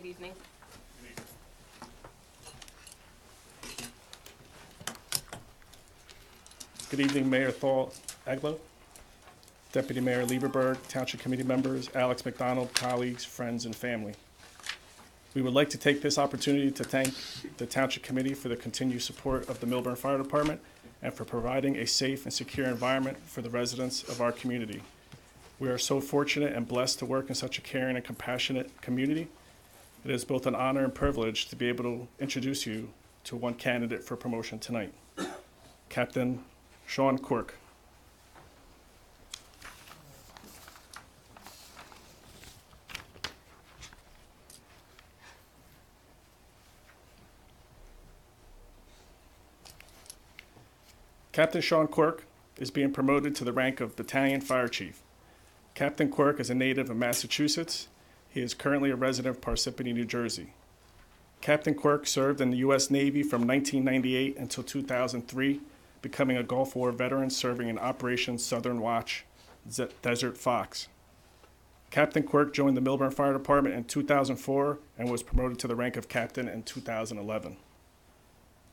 evening. Good evening, Mayor Thal-Eglo, Deputy Mayor Lieberberg, Township Committee members, Alex McDonald, colleagues, friends, and family. We would like to take this opportunity to thank the Township Committee for the continued support of the Millburn Fire Department and for providing a safe and secure environment for the residents of our community. We are so fortunate and blessed to work in such a caring and compassionate community. It is both an honor and privilege to be able to introduce you to one candidate for promotion tonight, Captain Sean Quirk. Captain Sean Quirk is being promoted to the rank of Battalion Fire Chief. Captain Quirk is a native of Massachusetts. He is currently a resident of Parsippany, New Jersey. Captain Quirk served in the U.S. Navy from 1998 until 2003, becoming a Gulf War veteran serving in Operation Southern Watch, Desert Fox. Captain Quirk joined the Millburn Fire Department in 2004 and was promoted to the rank of captain in 2011.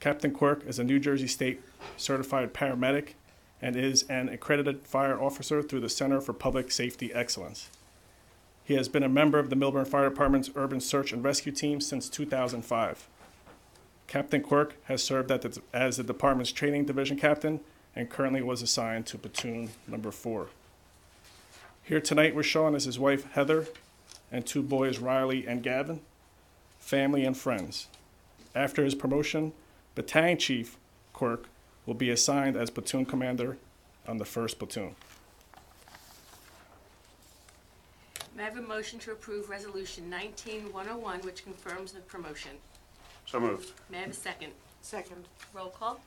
Captain Quirk is a New Jersey State certified paramedic and is an accredited fire officer through the Center for Public Safety Excellence. He has been a member of the Millburn Fire Department's Urban Search and Rescue Team since 2005. Captain Quirk has served as the department's training division captain and currently was assigned to platoon number 4. Here tonight with Sean is his wife Heather and 2 boys Riley and Gavin, family and friends. After his promotion, Battalion Chief Quirk will be assigned as platoon commander on the 1st Platoon. May I have a motion to approve Resolution 19101, which confirms the promotion? So moved. May I have a second? Second. Roll call?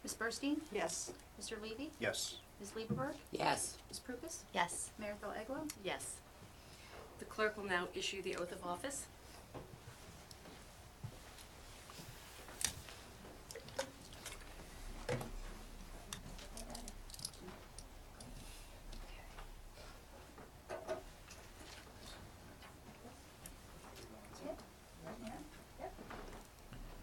Ms. Burstein? Yes. Mr. Levy? Yes. Ms. Lieberberg? Yes. Ms. Prukas? Yes. Mayor Thal-Eglo? Yes. The clerk will now issue the oath of office.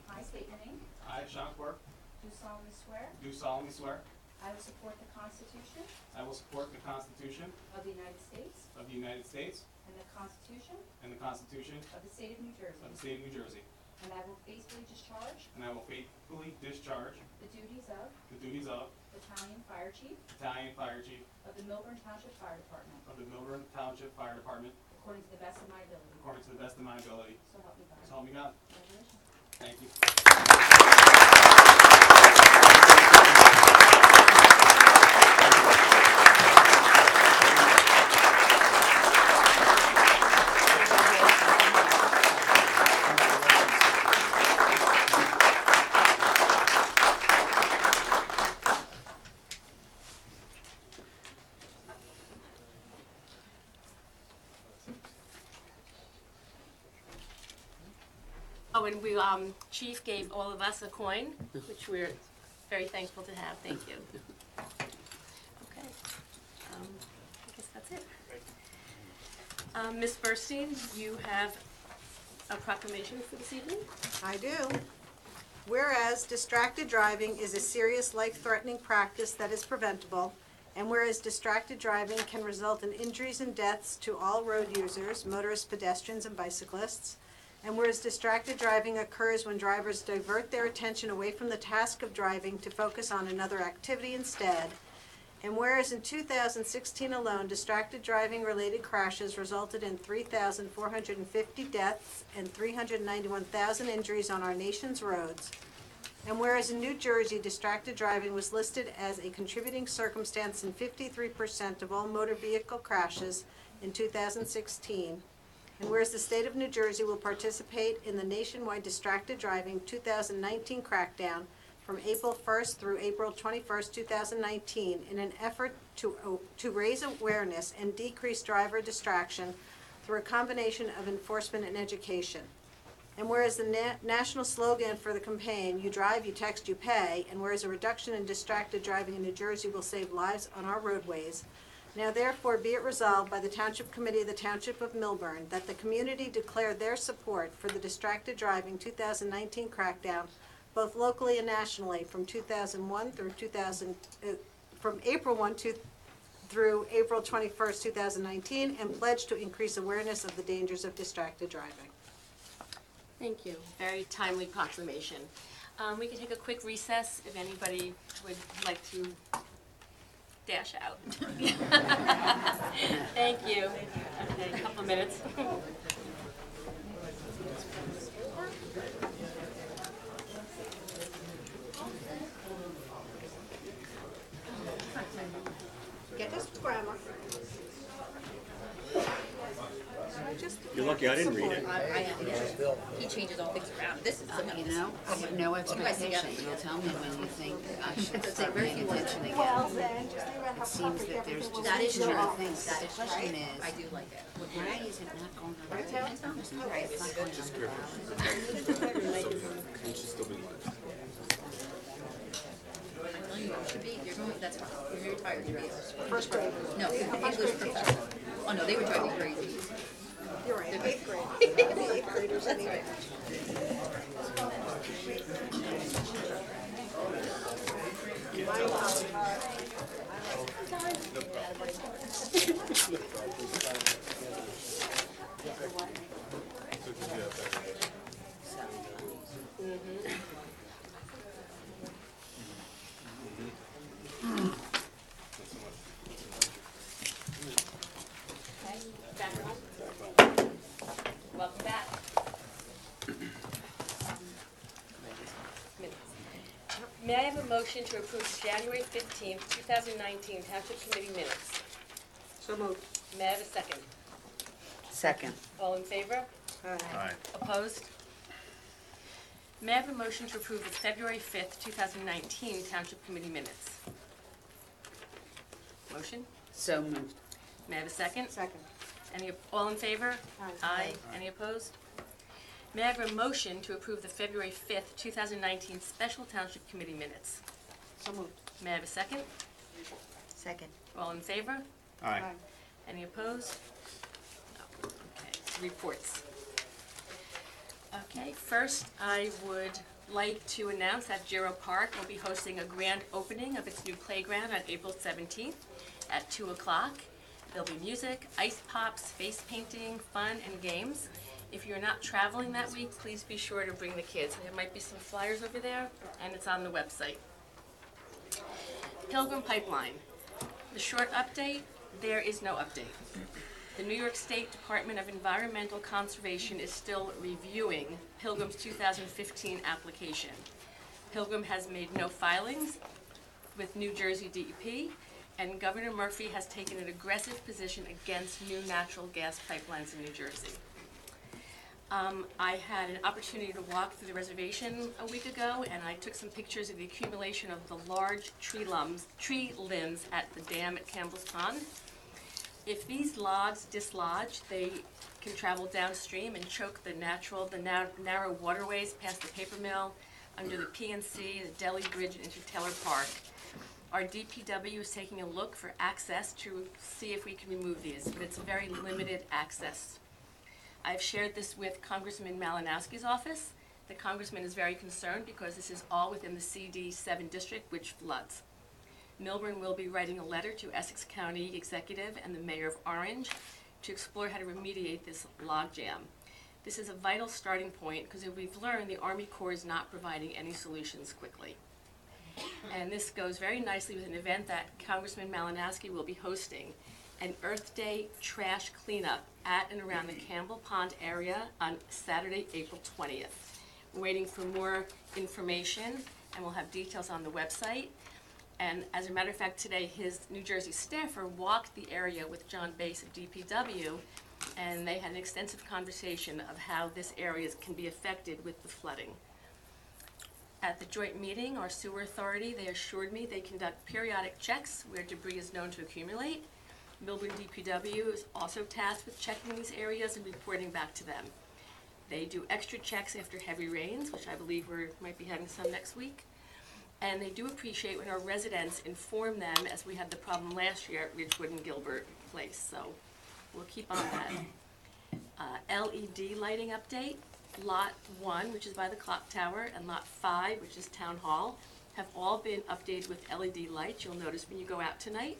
I state your name. I, Sean Quirk, Do solemnly swear do solemnly swear I will support the Constitution I will support the Constitution of the United States of the United States and the Constitution and the Constitution of the State of New Jersey, of the State of New Jersey, and I will faithfully discharge and I will faithfully discharge the duties of the duties of Battalion Fire Chief Battalion Fire Chief of the Millburn Township Fire Department of the Millburn Township Fire Department according to the best of my ability. according to the best of my ability. So help me God. So help me God. Congratulations. Thank you. Oh, and Chief gave all of us a coin, which we're very thankful to have. Thank you. Okay. I guess that's it. Ms. Burstein, you have a proclamation for this evening? I do. Whereas distracted driving is a serious life-threatening practice that is preventable, and whereas distracted driving can result in injuries and deaths to all road users, motorists, pedestrians, and bicyclists, and whereas distracted driving occurs when drivers divert their attention away from the task of driving to focus on another activity instead, and whereas in 2016 alone, distracted driving-related crashes resulted in 3,450 deaths and 391,000 injuries on our nation's roads, and whereas in New Jersey, distracted driving was listed as a contributing circumstance in 53% of all motor vehicle crashes in 2016, and whereas the state of New Jersey will participate in the nationwide distracted driving 2019 crackdown from April 1st through April 21st, 2019, in an effort to raise awareness and decrease driver distraction through a combination of enforcement and education. And whereas the national slogan for the campaign, "You drive, you text, you pay," and whereas a reduction in distracted driving in New Jersey will save lives on our roadways, Now therefore be it resolved by the Township Committee of the Township of Millburn that the community declare their support for the distracted driving 2019 crackdown, both locally and nationally, from 2001 through from April 1 through April 21st, 2019, and pledge to increase awareness of the dangers of distracted driving. Thank you. Very timely proclamation. We can take a quick recess if anybody would like to dash out. Thank you. Okay, a couple of minutes. Get this grammar. You're lucky I didn't read it. He changes all things around. This is something You know, I have no expectation. You'll tell me when you think I should start paying attention again. It seems that there's just That is too many true. things. That The is question right. is, I do like it. why is it not going on? Right, it's not going on the ballot. No, you should be. You're going. That's fine. You're retired. You're First grade. No, English professor. Oh no, they were driving you crazy. You're right, 8th grade. The 8th graders anyway. Okay, back on. Welcome back. Minutes. May I have a motion to approve the January 15th, 2019 Township Committee minutes? So moved. May I have a second? Second. All in favor? Aye. Opposed? May I have a motion to approve the February 5th, 2019 Township Committee minutes? Motion? So moved. May I have a second? Second. All in favor? Aye. Any opposed? May I have a motion to approve the February 5th, 2019 Special Township Committee minutes? So moved. May I have a second? Second. All in favor? Aye. Any opposed? No. Okay, reports. Okay, first I would like to announce that Giro Park will be hosting a grand opening of its new playground on April 17th at 2 o'clock. There'll be music, ice pops, face painting, fun, and games. If you're not traveling that week, please be sure to bring the kids. There might be some flyers over there, and it's on the website. Pilgrim Pipeline. The short update, there is no update. The New York State Department of Environmental Conservation is still reviewing Pilgrim's 2015 application. Pilgrim has made no filings with New Jersey DEP, and Governor Murphy has taken an aggressive position against new natural gas pipelines in New Jersey. I had an opportunity to walk through the reservation a week ago, and I took some pictures of the accumulation of the large tree limbs at the dam at Campbell's Pond. If these logs dislodge, they can travel downstream and choke the narrow waterways past the paper mill, under the PNC, the Delhi Bridge, and into Taylor Park. Our DPW is taking a look for access to see if we can remove these, but it's very limited access. I've shared this with Congressman Malinowski's office. The congressman is very concerned because this is all within the CD7 district, which floods. Millburn will be writing a letter to Essex County Executive and the Mayor of Orange to explore how to remediate this logjam. This is a vital starting point because as we've learned, the Army Corps is not providing any solutions quickly. And this goes very nicely with an event that Congressman Malinowski will be hosting, an Earth Day trash cleanup at and around the Campbell Pond area on Saturday, April 20th. We're waiting for more information, and we'll have details on the website. And as a matter of fact, today his New Jersey staffer walked the area with John Bass of DPW, and they had an extensive conversation of how this area can be affected with the flooding. At the joint meeting, our sewer authority, they assured me they conduct periodic checks where debris is known to accumulate. Millburn DPW is also tasked with checking these areas and reporting back to them. They do extra checks after heavy rains, which I believe we might be having some next week. And they do appreciate when our residents inform them, as we had the problem last year at Ridgewood and Gilbert Place, so we'll keep on that. LED lighting update, Lot 1, which is by the clock tower, and Lot 5, which is Town Hall, have all been updated with LED lights. You'll notice when you go out tonight.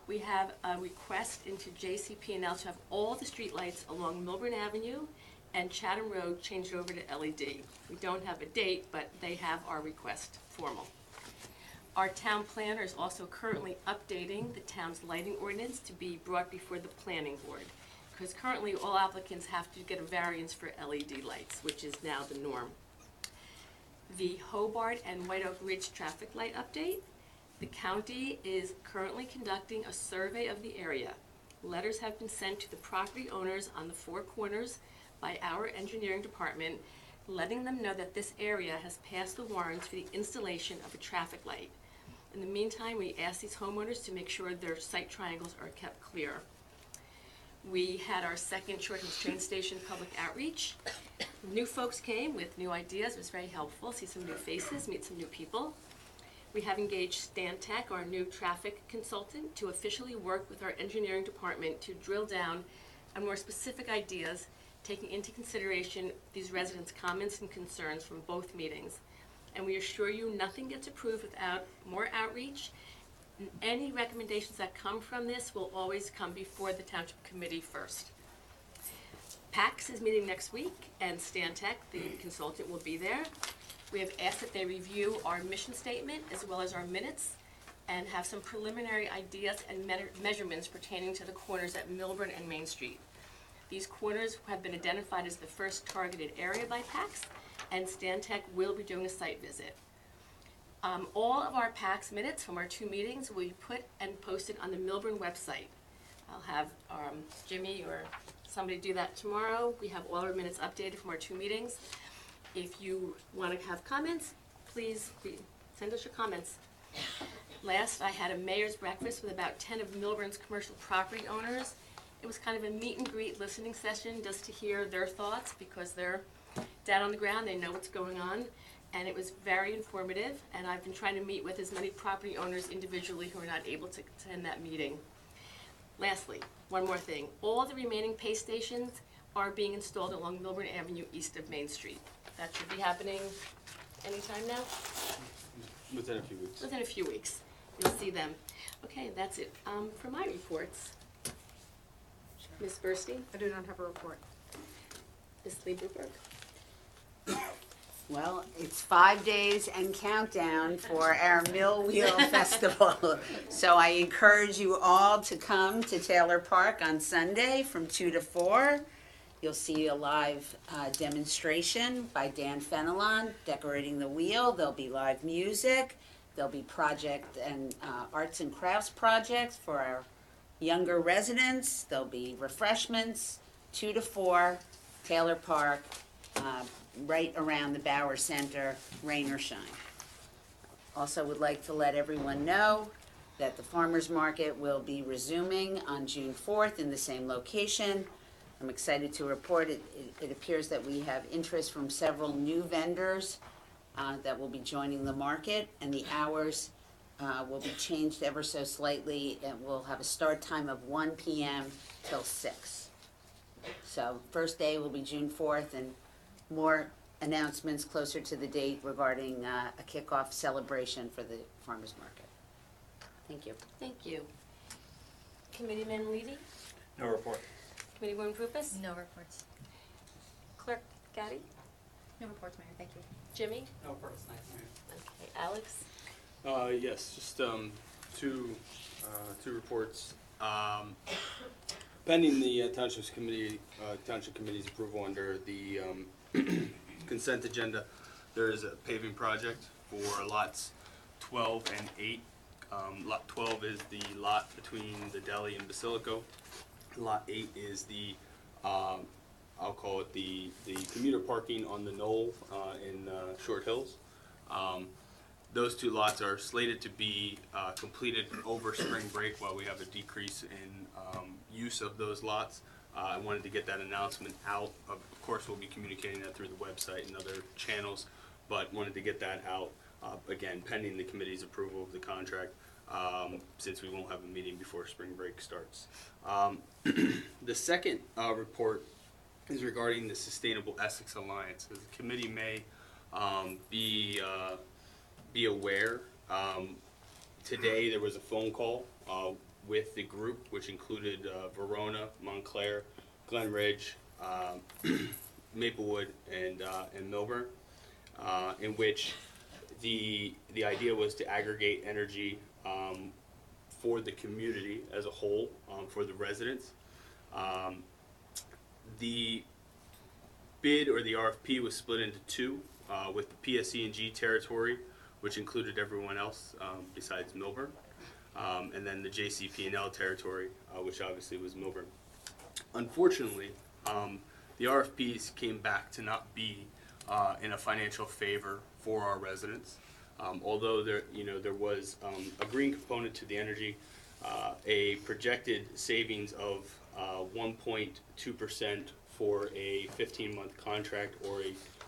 We have a request into JCP&L to have all the streetlights along Millburn Avenue and Chatham Road changed over to LED. We don't have a date, but they have our request formal. Our town planner is also currently updating the town's lighting ordinance to be brought before the planning board, because currently all applicants have to get a variance for LED lights, which is now the norm. The Hobart and White Oak Ridge traffic light update. The county is currently conducting a survey of the area. Letters have been sent to the property owners on the four corners by our engineering department, letting them know that this area has passed the warrants for the installation of a traffic light. In the meantime, we ask these homeowners to make sure their site triangles are kept clear. We had our second Short Hills train station public outreach. New folks came with new ideas. It was very helpful. See some new faces, meet some new people. We have engaged Stantec, our new traffic consultant, to officially work with our engineering department to drill down on more specific ideas, taking into consideration these residents' comments and concerns from both meetings. And we assure you, nothing gets approved without more outreach. And any recommendations that come from this will always come before the Township Committee first. PAX is meeting next week, and Stantec, the consultant, will be there. We have asked that they review our mission statement as well as our minutes and have some preliminary ideas and measurements pertaining to the corners at Millburn and Main Street. These corners have been identified as the first targeted area by PAX, and Stantec will be doing a site visit. All of our PAX minutes from our two meetings will be put and posted on the Millburn website. I'll have Jimmy or somebody do that tomorrow. We have all our minutes updated from our two meetings. If you want to have comments, please send us your comments. Last, I had a mayor's breakfast with about 10 of Millburn's commercial property owners. It was kind of a meet and greet listening session just to hear their thoughts, because they're down on the ground, they know what's going on, and it was very informative, and I've been trying to meet with as many property owners individually who are not able to attend that meeting. Lastly, one more thing. All the remaining pay stations are being installed along Millburn Avenue east of Main Street. That should be happening anytime now? Within a few weeks. Within a few weeks. You'll see them. Okay, that's it for my reports. Ms. Burstein? I do not have a report. Ms. Lieberberg? Well, it's 5 days and countdown for our Mill Wheel Festival. So I encourage you all to come to Taylor Park on Sunday from 2 to 4. You'll see a live demonstration by Dan Fenelon decorating the wheel. There'll be live music. There'll be project and arts and crafts projects for our younger residents. There'll be refreshments, 2 to 4, Taylor Park, right around the Bauer Center, rain or shine. Also would like to let everyone know that the farmers market will be resuming on June 4th in the same location. I'm excited to report it appears that we have interest from several new vendors that will be joining the market, and the hours will be changed ever so slightly, and we'll have a start time of 1 p.m. till 6. So first day will be June 4th, and more announcements closer to the date regarding a kickoff celebration for the farmers market. Thank you. Thank you. Committeeman Levy? No report. Committeewoman Rufus? No reports. Clerk Gaddy? No reports, Mayor, thank you. Jimmy? No reports, thanks, Mayor. Okay, Alex? Yes, just two reports. Pending the Township Committee's approval under the consent agenda, there is a paving project for lots 12 and 8. Lot 12 is the lot between the deli and Basilico. Lot 8 is the, I'll call it the commuter parking on the knoll in Short Hills. Those two lots are slated to be completed over spring break while we have a decrease in use of those lots. I wanted to get that announcement out. Of course, we'll be communicating that through the website and other channels, but wanted to get that out again, pending the committee's approval of the contract, since we won't have a meeting before spring break starts. The second report is regarding the Sustainable Essex Alliance. As the committee may be aware, today there was a phone call with the group, which included Verona, Montclair, Glen Ridge, Maplewood, and Millburn, in which the idea was to aggregate energy for the community as a whole, for the residents. The bid, or the RFP, was split into two, with the PSE&G territory, which included everyone else besides Millburn, and then the JCP&L territory, which obviously was Millburn. Unfortunately, the RFPs came back to not be in a financial favor for our residents. Although there was a green component to the energy, a projected savings of 1.2% for a 15-month contract, or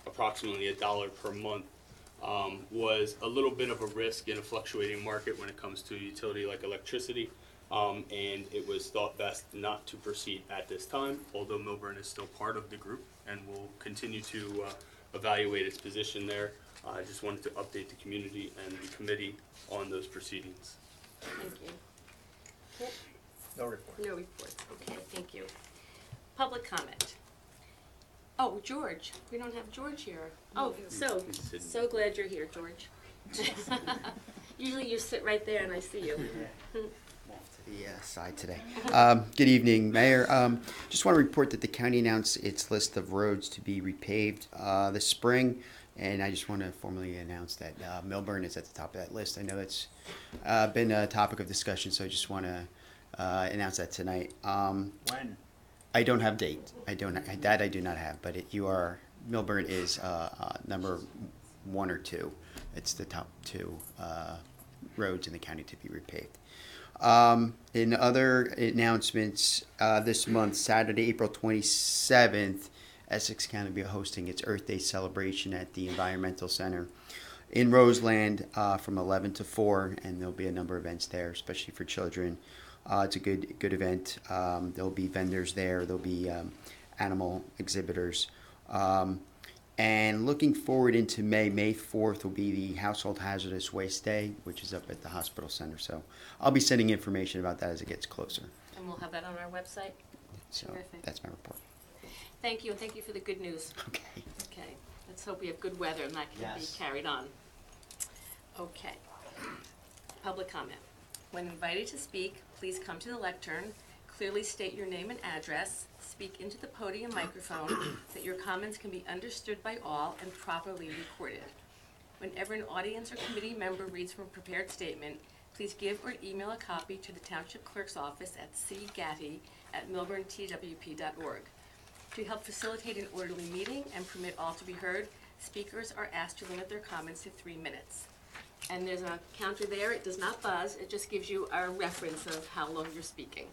approximately $1 per month, was a little bit of a risk in a fluctuating market when it comes to a utility like electricity, and it was thought best not to proceed at this time, although Millburn is still part of the group and will continue to evaluate its position there. I just wanted to update the community and the committee on those proceedings. Thank you. Kip? No report. No reports. Okay, thank you. Public comment. Oh, George. We don't have George here. Oh, so glad you're here, George. Usually you sit right there and I see you. To the side today. Good evening, Mayor. Just want to report that the county announced its list of roads to be repaved this spring, and I just want to formally announce that Millburn is at the top of that list. I know it's been a topic of discussion, so I just want to announce that tonight. When? I don't have date. I do not have, but Millburn is number 1 or 2. It's the top 2 roads in the county to be repaved. In other announcements, this month, Saturday, April 27th, Essex County will be hosting its Earth Day celebration at the Environmental Center in Roseland from 11 to 4, and there'll be a number of events there, especially for children. It's a good event. There'll be vendors there. There'll be animal exhibitors. And looking forward into May 4th will be the Household Hazardous Waste Day, which is up at the hospital center. So I'll be sending information about that as it gets closer. And we'll have that on our website. So Terrific. that's my report. Thank you, and thank you for the good news. Okay. Okay, let's hope we have good weather and that can Yes. be carried on. Okay. Public comment. When invited to speak, please come to the lectern, clearly state your name and address, speak into the podium microphone that your comments can be understood by all and properly recorded. Whenever an audience or committee member reads from a prepared statement, please give or email a copy to the Township Clerk's office at cgatty@millburntwp.org. To help facilitate an orderly meeting and permit all to be heard, speakers are asked to limit their comments to 3 minutes. And there's a counter there. It does not buzz. It just gives you a reference of how long you're speaking.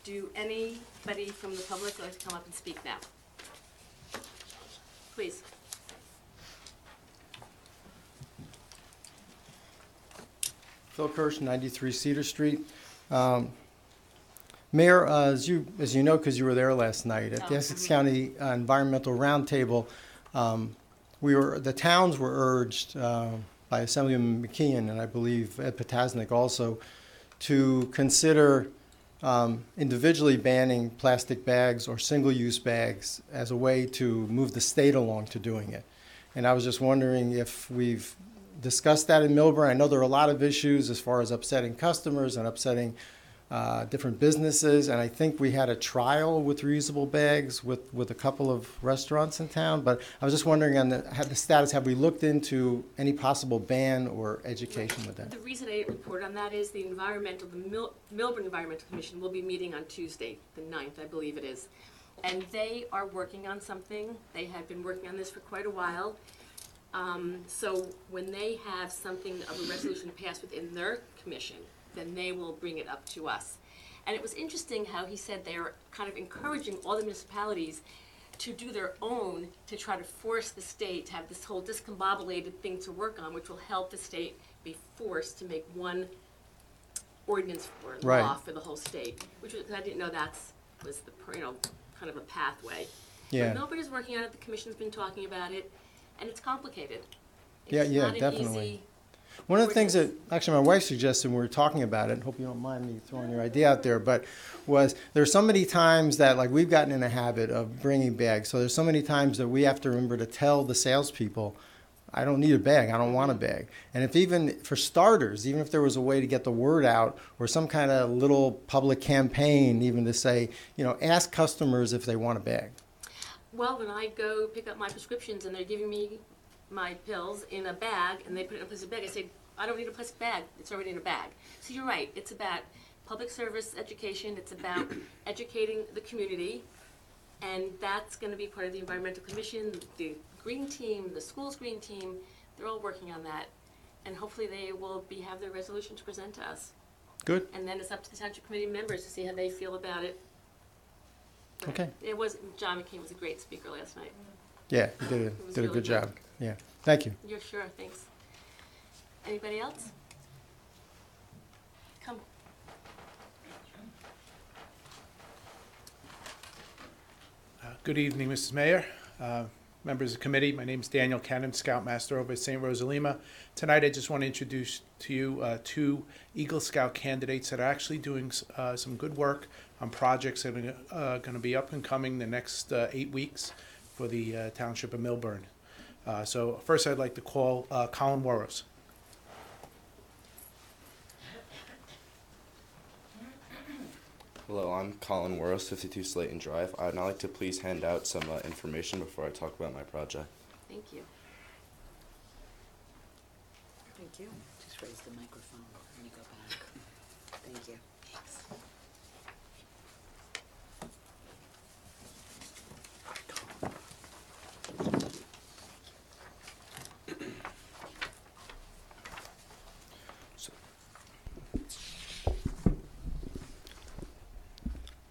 Do anybody from the public like to come up and speak now? Please. Phil Kirsch, 93 Cedar Street. Mayor, as you know, because you were there last night at the Essex County Environmental Roundtable, the towns were urged by Assemblyman McKeon and I believe Ed Potasnik also to consider individually banning plastic bags or single-use bags as a way to move the state along to doing it. And I was just wondering if we've discussed that in Millburn. I know there are a lot of issues as far as upsetting customers and upsetting different businesses, and I think we had a trial with reusable bags with a couple of restaurants in town, but I was just wondering on the status, have we looked into any possible ban or education with that? The reason I didn't report on that is the Millburn Environmental Commission will be meeting on Tuesday, the 9th, I believe it is. And they are working on something. They have been working on this for quite a while. So when they have something of a resolution passed within their commission, then they will bring it up to us. And it was interesting how he said they are kind of encouraging all the municipalities to do their own to try to force the state to have this whole discombobulated thing to work on, which will help the state be forced to make one ordinance or law Right. for the whole state, which was, I didn't know was the, kind of a pathway. Yeah. But nobody's working on it, the commission's been talking about it, and it's complicated. Yeah, It's yeah, not an definitely. easy One of the things that, ordinance. actually, my wife suggested when we were talking about it, hope you don't mind me throwing your idea out there, but was there's so many times that, like, we've gotten in a habit of bringing bags. So there's so many times that we have to remember to tell the salespeople, I don't need a bag, I don't want a bag. And if even, for starters, even if there was a way to get the word out or some kind of little public campaign, even to say, ask customers if they want a bag. Well, when I go pick up my prescriptions and they're giving me my pills in a bag and they put it in a plastic bag, I say, I don't need a plastic bag, it's already in a bag. So you're right, it's about public service education, it's about educating the community, and that's gonna be part of the environmental commission, the green team, the school's green team, they're all working on that. And hopefully they will have their resolution to present to us. Good. And then it's up to the township committee members to see how they feel about it. But Okay. John McCain was a great speaker last night. Yeah, you did was a really good good. job. Yeah, thank you. You're sure, thanks. Anybody else? Come. Good evening, Mrs. Mayor, members of the committee. My name is Daniel Cannon, Scoutmaster over at St. Rose of Lima. Tonight, I just want to introduce to you two Eagle Scout candidates that are actually doing some good work on projects that are going to be up and coming the next 8 weeks for the township of Millburn. So first, I'd like to call Colin Warros. Hello, I'm Colin Warros, 52 Slayton Drive. I'd now like to please hand out some information before I talk about my project. Thank you. Thank you. Just raise the microphone when you go back. Thank you. Thanks.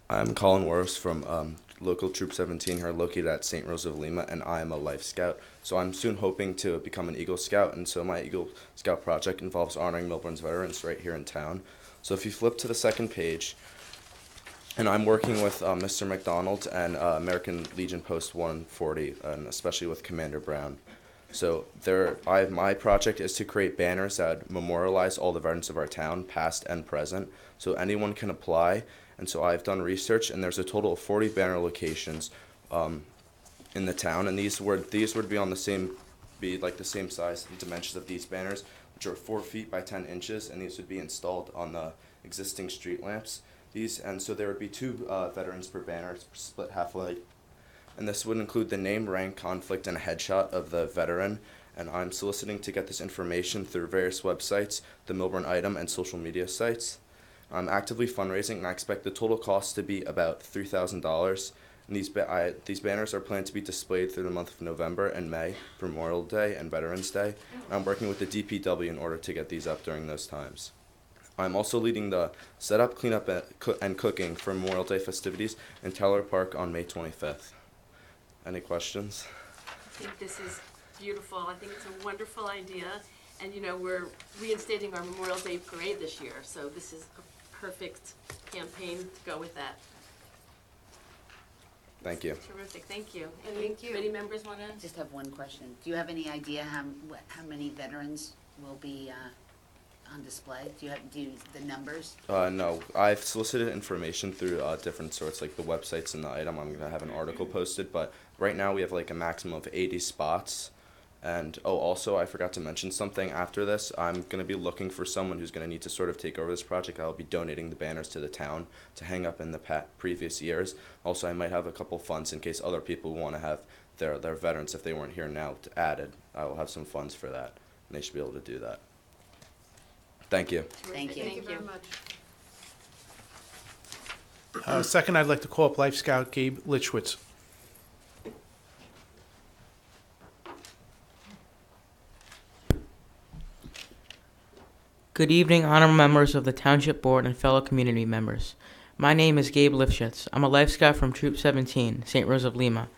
I'm Colin Warros from local Troop 17 here located at St. Rose of Lima, and I am a Life Scout. So I'm soon hoping to become an Eagle Scout, and so my Eagle Scout project involves honoring Millburn's veterans right here in town. So if you flip to the second page, and I'm working with Mr. McDonald and American Legion Post 140, and especially with Commander Brown. So my project is to create banners that memorialize all the veterans of our town, past and present, so anyone can apply. And so I've done research, and there's a total of 40 banner locations in the town, and these would be on the same size and dimensions of these banners, which are 4 feet by 10 inches, and these would be installed on the existing street lamps. And so there would be 2 veterans per banner, split halfway. And this would include the name, rank, conflict, and a headshot of the veteran. And I'm soliciting to get this information through various websites, the Millburn Item, and social media sites. I'm actively fundraising, and I expect the total cost to be about $3,000. And these banners are planned to be displayed through the month of November and May for Memorial Day and Veterans Day. And I'm working with the DPW in order to get these up during those times. I'm also leading the setup, cleanup, and cooking for Memorial Day festivities in Taylor Park on May 25th. Any questions? I think this is beautiful. I think it's a wonderful idea. And, we're reinstating our Memorial Day parade this year, so this is a perfect campaign to go with that. Thank you. Terrific, thank you. Any Thank you. committee members want to? I just have one question. Do you have any idea how many veterans will be on display? Do you the numbers? No, I've solicited information through different sorts, like the websites and the item. I'm going to have an article posted, but right now we have like a maximum of 80 spots. And also I forgot to mention something. After this, I'm going to be looking for someone who's going to need to sort of take over this project. I'll be donating the banners to the town to hang up in the previous years. Also, I might have a couple funds in case other people want to have their veterans, if they weren't here now, added. I will have some funds for that, and they should be able to do that. Thank you. Thank you. Thank you very much. Second, I'd like to call up Life Scout Gabe Litchwitz. Good evening, honorable members of the Township Board and fellow community members. My name is Gabe Lifshitz. I'm a Life Scout from Troop 17, St. Rose of Lima.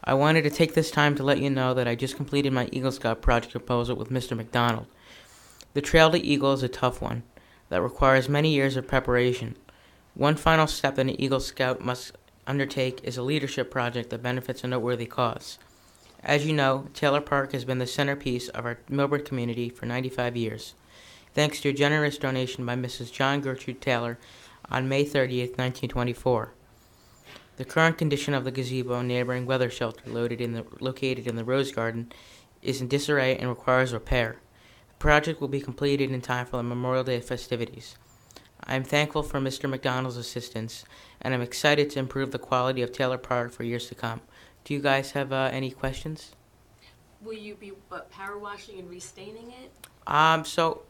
I wanted to take this time to let you know that I just completed my Eagle Scout project proposal with Mr. McDonald. The Trail to Eagle is a tough one that requires many years of preparation. One final step that an Eagle Scout must undertake is a leadership project that benefits a noteworthy cause. As you know, Taylor Park has been the centerpiece of our Millburn community for 95 years, thanks to a generous donation by Mrs. John Gertrude Taylor on May 30th, 1924. The current condition of the gazebo and neighboring weather shelter located in the Rose Garden is in disarray and requires repair. The project will be completed in time for the Memorial Day festivities. I am thankful for Mr. McDonald's assistance, and I'm excited to improve the quality of Taylor Park for years to come. Do you guys have any questions? Will you be power washing and restaining it? So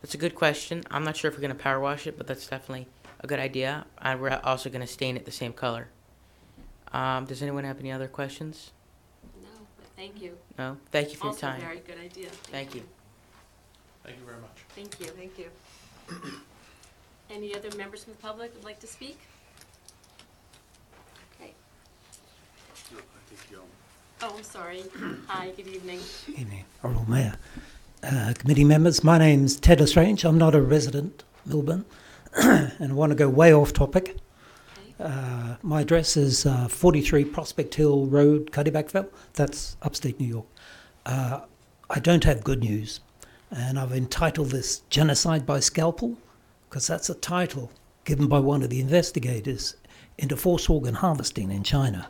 that's a good question. I'm not sure if we're going to power wash it, but that's definitely a good idea. And we're also going to stain it the same color. Does anyone have any other questions? No, but thank you. No? Thank you for your Also time. very good idea. Thank you. Thank you very much. Thank you. Thank you. Any other members from the public would like to speak? Okay. No, I think you Oh, I'm sorry. Hi, good evening. Evening, Honourable Mayor. Committee members, my name's Ted Lestrange. I'm not a resident of Millburn, and I want to go way off topic. My address is 43 Prospect Hill Road, Cuddybackville. That's upstate New York. I don't have good news, and I've entitled this Genocide by Scalpel, because that's a title given by one of the investigators into forced organ harvesting in China.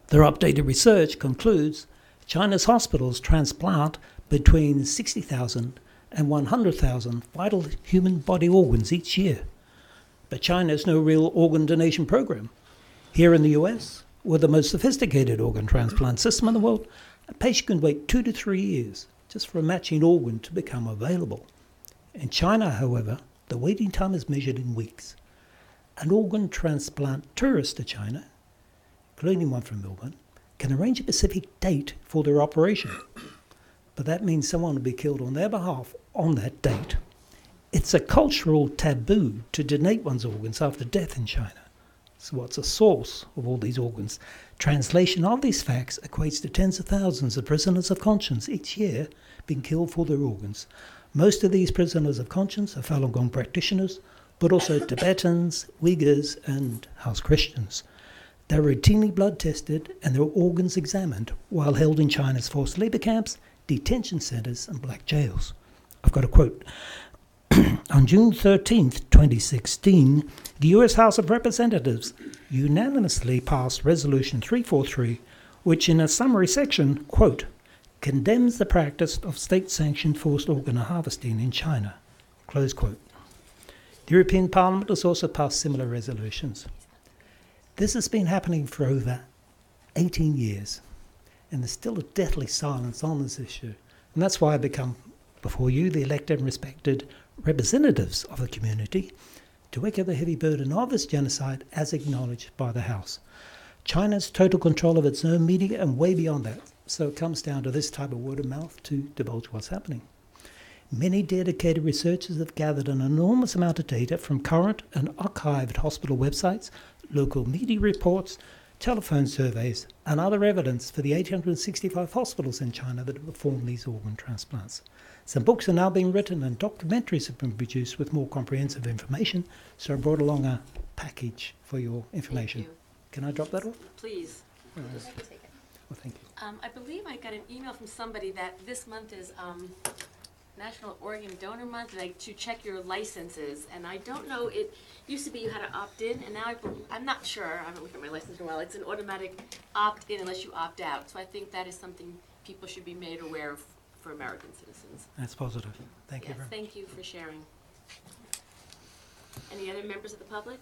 Their updated research concludes China's hospitals transplant between 60,000 and 100,000 vital human body organs each year. But China has no real organ donation program. Here in the US, with the most sophisticated organ transplant system in the world, a patient can wait 2 to 3 years just for a matching organ to become available. In China, however, the waiting time is measured in weeks. An organ transplant tourist to China, including one from Millburn, can arrange a specific date for their operation. But that means someone will be killed on their behalf on that date. It's a cultural taboo to donate one's organs after death in China. So what's the source of all these organs? Translation of these facts equates to tens of thousands of prisoners of conscience each year being killed for their organs. Most of these prisoners of conscience are Falun Gong practitioners, but also Tibetans, Uyghurs, and House Christians. They're routinely blood tested and their organs examined while held in China's forced labor camps, detention centers, and black jails. I've got a quote. On June 13th, 2016, the U.S. House of Representatives unanimously passed Resolution 343, which in a summary section, quote, condemns the practice of state-sanctioned forced organ harvesting in China, close quote. The European Parliament has also passed similar resolutions. This has been happening for over 18 years, and there's still a deathly silence on this issue. And that's why I become, before you, the elected and respected representatives of the community, to echo the heavy burden of this genocide as acknowledged by the House. China's total control of its own media and way beyond that. So it comes down to this type of word of mouth to divulge what's happening. Many dedicated researchers have gathered an enormous amount of data from current and archived hospital websites, local media reports, telephone surveys, and other evidence for the 865 hospitals in China that have performed these organ transplants. Some books are now being written and documentaries have been produced with more comprehensive information, so I brought along a package for your information. Thank you. Can I drop that off? Please. Well, thank you. I believe I got an email from somebody that this month is National Organ Donor Month, and to check your licenses. And I don't know, it used to be you had to opt in, and now I'm not sure. I haven't looked at my license in a while. It's an automatic opt in unless you opt out. So I think that is something people should be made aware of for American citizens. That's positive. Thank you Yes, very much. thank you for sharing. Any other members of the public?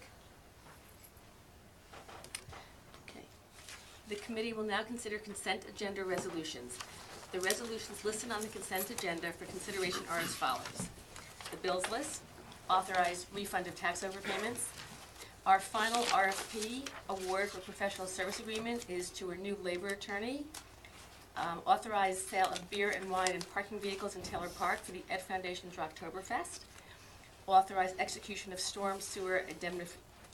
Okay. The committee will now consider consent agenda resolutions. The resolutions listed on the consent agenda for consideration are as follows. The bills list, authorize refund of tax overpayments. Our final RFP award for professional service agreement is to a new labor attorney. Authorize sale of beer and wine and parking vehicles in Taylor Park for the Ed Foundation's Rocktoberfest. Authorize execution of storm sewer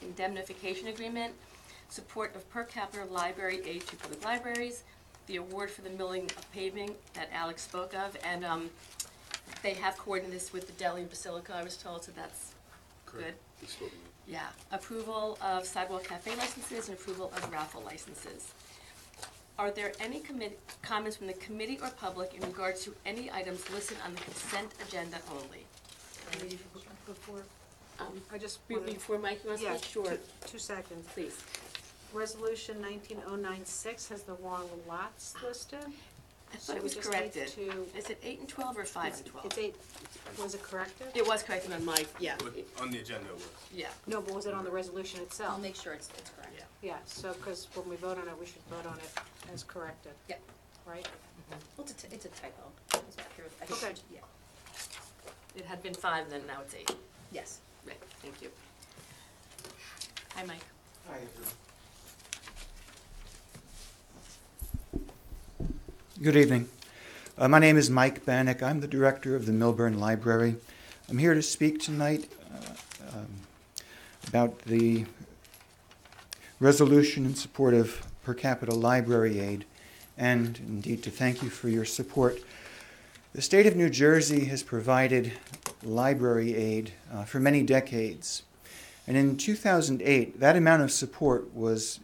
indemnification agreement. support of per capita library aid to public libraries, the award for the milling of paving that Alex spoke of, and they have coordinated this with the Deli and Basilica, I was told, so that's good. He spoke to me. Yeah, approval of sidewalk cafe licenses and approval of raffle licenses. Are there any comments from the committee or public in regards to any items listed on the consent agenda only? Before, I just Be- wanted. Before Mike, you want to Yeah, speak? Sure. 2 seconds. Please. Resolution 19096 has the wrong lots listed. I So thought it we was just need corrected. to- Is it 8 and 12 or 5 and 12? It's 8, was it corrected? It was corrected on my, yeah, But on the agenda, it was. yeah. No, but was it on the resolution itself? I'll make sure it's correct. Yeah. Yeah, so, because when we vote on it, we should vote on it as corrected, Yep. right? Well, it's a typo. It's pure- I think Okay. it's- Yeah, It had been 5, and then now it's 8. yes. Right, thank you. Hi, Mike. Good evening. My name is Mike Bannock. I'm the director of the Millburn Library. I'm here to speak tonight about the resolution in support of per capita library aid, and indeed to thank you for your support. The state of New Jersey has provided library aid for many decades, and in 2008, that amount of support was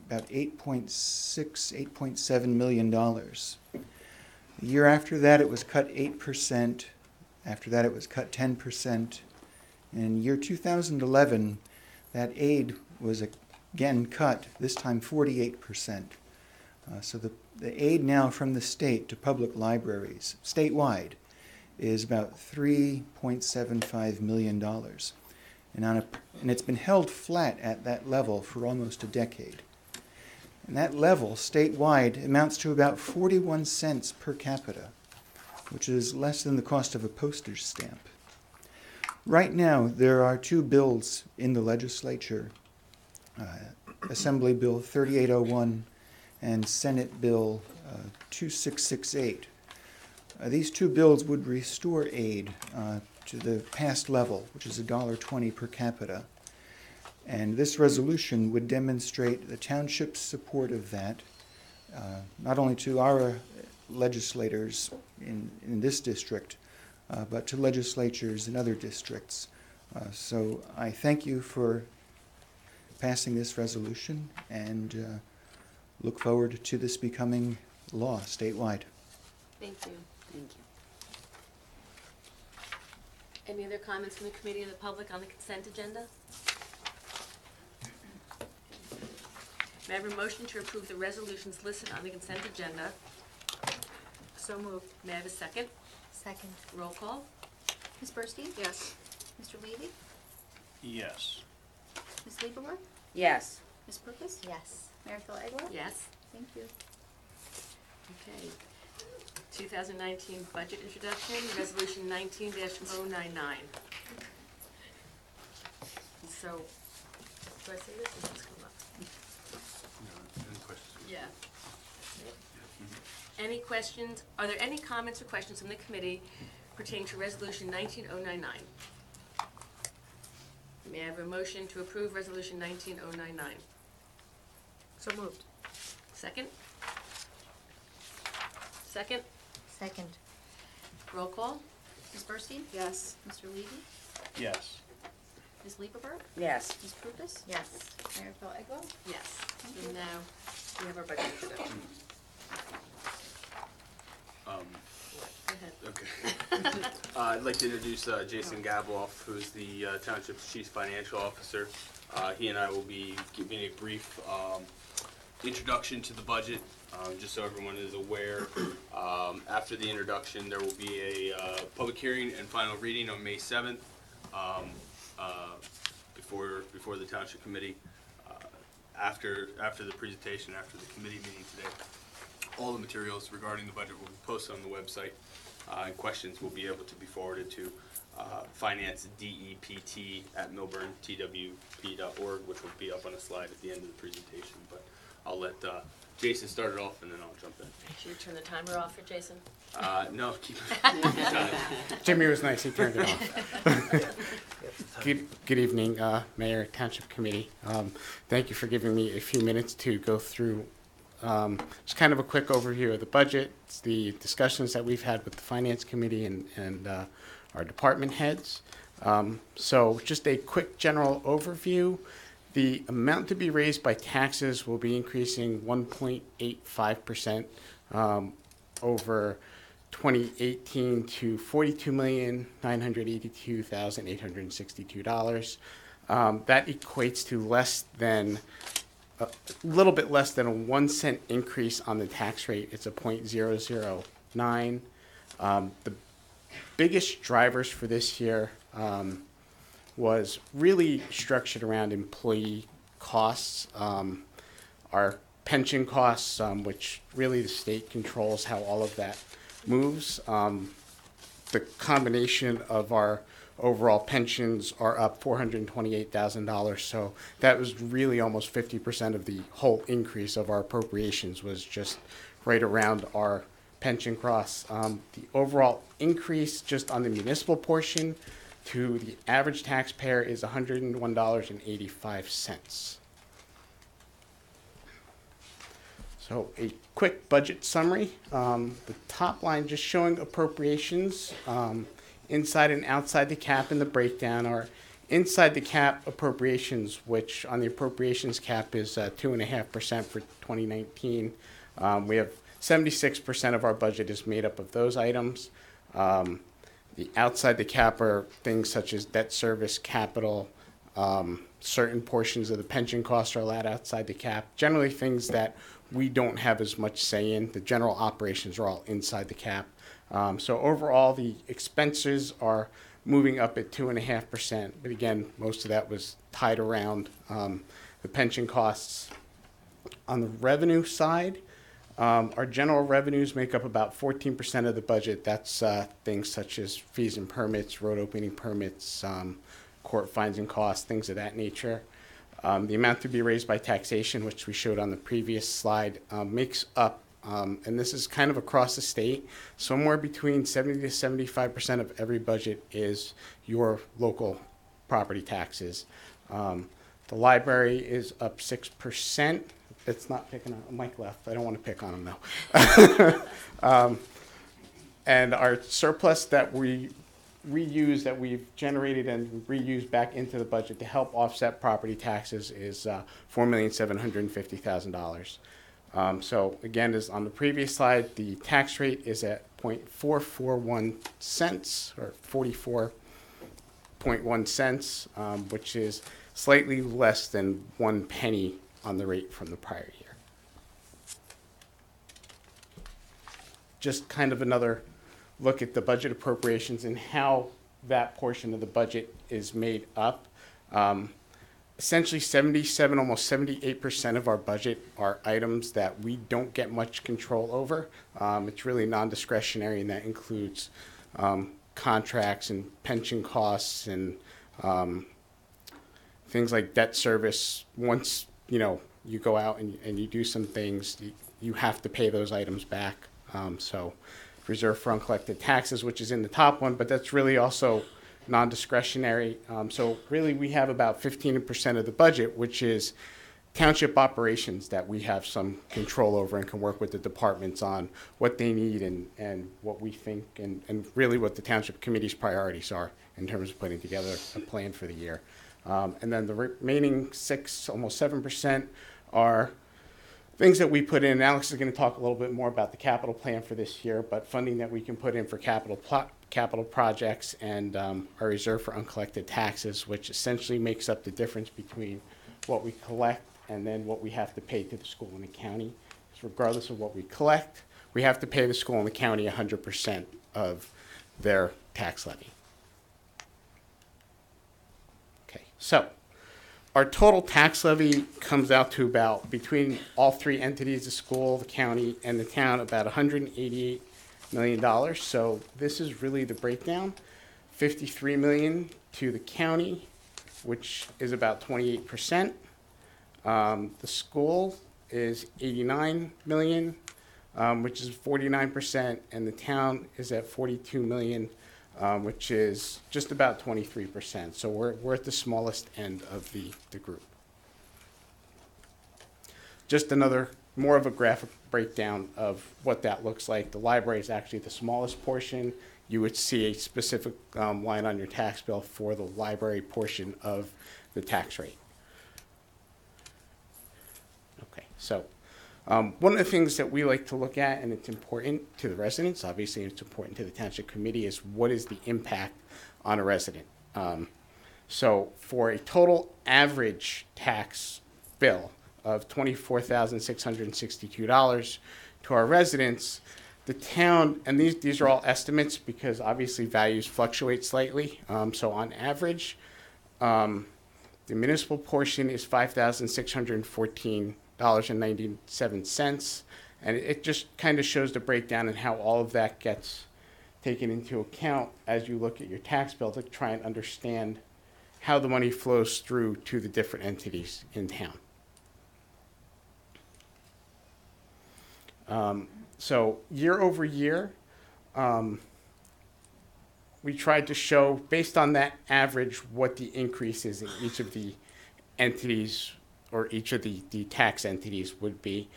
about $8.7 million. The year after that, it was cut 8%. After that, it was cut 10%. And in year 2011, that aid was again cut, this time 48%. So the aid now from the state to public libraries, statewide, is about $3.75 million. And it's been held flat at that level for almost a decade. And that level, statewide, amounts to about 41 cents per capita, which is less than the cost of a postage stamp. Right now, there are 2 bills in the legislature, Assembly Bill 3801 and Senate Bill 2668. These 2 bills would restore aid to the past level, which is $1.20 per capita. And this resolution would demonstrate the township's support of that, not only to our legislators in this district, but to legislatures in other districts. So I thank you for passing this resolution and look forward to this becoming law statewide. Thank you. Thank you. Any other comments from the committee or the public on the consent agenda? May I have a motion to approve the resolutions listed on the consent agenda? So moved. May I have a second? Second. Roll call? Ms. Burstein? Yes. Mr. Levy? Yes. Ms. Lieberworth? Yes. Ms. Purpose? Yes. Mayor Phil Egler? Yes. Thank you. Okay. 2019 budget introduction, resolution 19-099. So, do I say this or just come up? Any questions? Yeah. Any questions, are there any comments or questions from the committee pertaining to resolution 19099? May I have a motion to approve resolution 19099? So moved. Second? Second? Second. Roll call? Ms. Burstein? Yes. Mr. Levy? Yes. Ms. Lieberworth? Yes. Ms. Purpose? Yes. Mayor Phil Egler? Yes. And now, we have our budget introduction. Go ahead. Okay. I'd like to introduce Jason Gabloff, who's the Township's Chief Financial Officer. He and I will be giving a brief introduction to the budget, just so everyone is aware. After the introduction, there will be a public hearing and final reading on May 7th before the Township Committee. After the presentation, after the committee meeting today, all the materials regarding the budget will be posted on the website, and questions will be able to be forwarded to financedept@millburntwp.org, which will be up on a slide at the end of the presentation. But I'll let Jason start it off, and then I'll jump in. Should you turn the timer off for Jason? No, keep it. Jimmy was nice, he turned it off. Good evening, Mayor, Township Committee. Thank you for giving me a few minutes to go through just kind of a quick overview of the budget, the discussions that we've had with the Finance Committee and our department heads. So just a quick general overview. The amount to be raised by taxes will be increasing 1.85% over 2018 to $42,982,862. That equates to less than a little bit less than a 1 cent increase on the tax rate. It's a 0.009. The biggest drivers for this year was really structured around employee costs, our pension costs, which really the state controls how all of that moves. The combination of our overall pensions are up $428,000, so that was really almost 50% of the whole increase of our appropriations was just right around our pension costs. The overall increase just on the municipal portion to the average taxpayer is $101.85. So a quick budget summary. The top line just showing appropriations inside and outside the cap, and the breakdown are inside the cap appropriations, which on the appropriations cap is 2.5% for 2019. We have 76% of our budget is made up of those items. The outside the cap are things such as debt service, capital, certain portions of the pension costs are allowed outside the cap. Generally things that we don't have as much say in. The general operations are all inside the cap. So overall, the expenses are moving up at 2.5%. But again, most of that was tied around the pension costs. On the revenue side, our general revenues make up about 14% of the budget. That's things such as fees and permits, road opening permits, court fines and costs, things of that nature. The amount to be raised by taxation, which we showed on the previous slide, makes up, and this is kind of across the state, somewhere between 70 to 75% of every budget is your local property taxes. The library is up 6%. It's not picking on Mike left. I don't want to pick on him though. And our surplus that we reuse, that we've generated and reused back into the budget to help offset property taxes is $4,750,000. So again, as on the previous slide, the tax rate is at 0.441 cents or 44.1 cents, which is slightly less than 1 penny on the rate from the prior year. Just kind of another look at the budget appropriations and how that portion of the budget is made up. Essentially 77, almost 78% of our budget are items that we don't get much control over. It's really non-discretionary, and that includes contracts and pension costs and things like debt service. Once you go out and you do some things, you have to pay those items back. So reserve for uncollected taxes, which is in the top one, but that's really also non-discretionary. So really we have about 15% of the budget, which is township operations that we have some control over and can work with the departments on what they need and what we think and really what the township committee's priorities are in terms of putting together a plan for the year. And then the remaining 6, almost 7% are things that we put in. Alex is going to talk a little bit more about the capital plan for this year, but funding that we can put in for capital projects and our reserve for uncollected taxes, which essentially makes up the difference between what we collect and then what we have to pay to the school and the county. So regardless of what we collect, we have to pay the school and the county 100% of their tax levy. Okay, so our total tax levy comes out to about, between all three entities, the school, the county, and the town, about $188 million. So this is really the breakdown. $53 million to the county, which is about 28%. The school is 89 million, which is 49%, and the town is at 42 million, which is just about 23%. So we're at the smallest end of the group. Just another, more of a graphic breakdown of what that looks like. The library is actually the smallest portion. You would see a specific line on your tax bill for the library portion of the tax rate. Okay, so one of the things that we like to look at, and it's important to the residents, obviously it's important to the township committee, is what is the impact on a resident. So for a total average tax bill of $24,662 to our residents, the town, and these are all estimates because obviously values fluctuate slightly. So on average, the municipal portion is $5,614.97, and it just kind of shows the breakdown and how all of that gets taken into account as you look at your tax bill to try and understand how the money flows through to the different entities in town. So year over year, we tried to show, based on that average, what the increase is in each of the entities or each of the tax entities would be.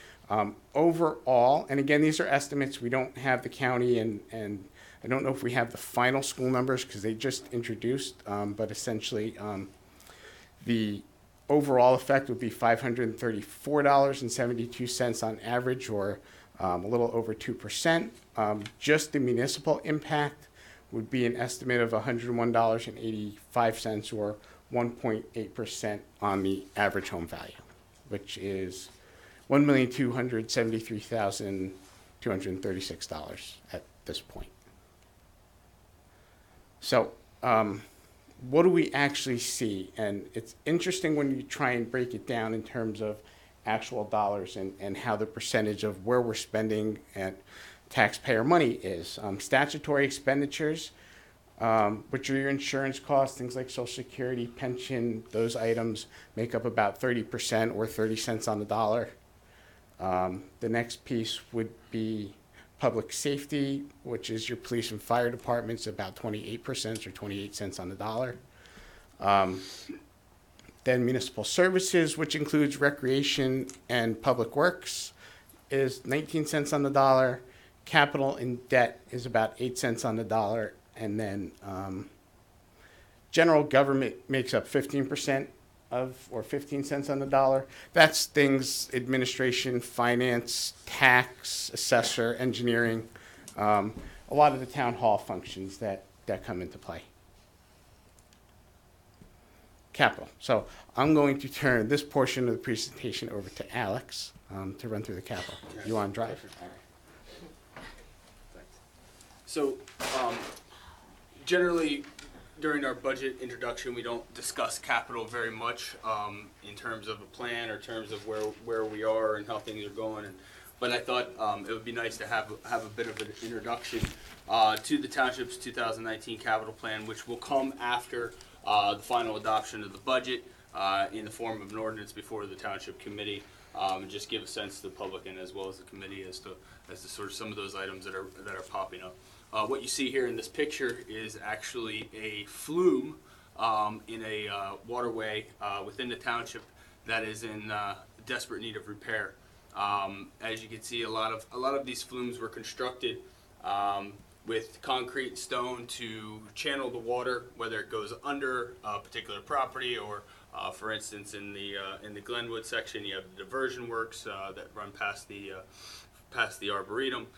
Overall, and again, these are estimates. We don't have the county, and I don't know if we have the final school numbers because they just introduced, but essentially the overall effect would be $534.72 on average, or a little over 2%. Just the municipal impact would be an estimate of $101.85, or 1.8% on the average home value, which is $1,273,236 at this point. So what do we actually see? And it's interesting when you try and break it down in terms of actual dollars and how the percentage of where we're spending and taxpayer money is. Statutory expenditures, which are your insurance costs, things like Social Security, pension, those items make up about 30%, or 30 cents on the dollar. The next piece would be public safety, which is your police and fire departments, about 28%, or 28 cents on the dollar. Then municipal services, which includes recreation and public works, is 19 cents on the dollar. Capital and debt is about 8 cents on the dollar. And then general government makes up 15% of, or 15 cents on the dollar. That's things, administration, finance, tax, assessor, engineering, a lot of the town hall functions that come into play. Capital. So I'm going to turn this portion of the presentation over to Alex to run through the capital. You want to drive? So generally, during our budget introduction, we don't discuss capital very much in terms of a plan or terms of where we are and how things are going. But I thought it would be nice to have a bit of an introduction to the township's 2019 capital plan, which will come after the final adoption of the budget in the form of an ordinance before the township committee, and just give a sense to the public and as well as the committee as to sort of some of those items that are popping up. What you see here in this picture is actually a flume in a waterway within the township that is in desperate need of repair. As you can see, a lot of these flumes were constructed with concrete and stone to channel the water, whether it goes under a particular property or, for instance, in the Glenwood section, you have the diversion works that run past the Arboretum.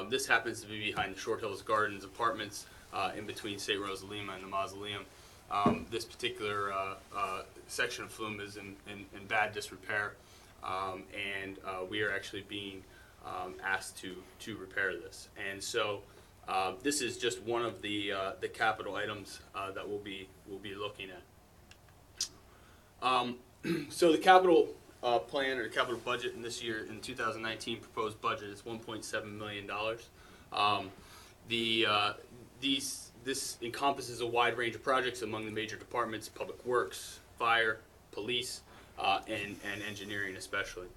This happens to be behind the Short Hills Gardens apartments in between St. Rosalima and the Mausoleum. This particular section of flume is in bad disrepair, and we are actually being asked to repair this. And so this is just one of the capital items that we'll be looking at. So the capital plan, or the capital budget in this year, in 2019 proposed budget, is $1.7 million. This encompasses a wide range of projects among the major departments: public works, fire, police, and engineering especially.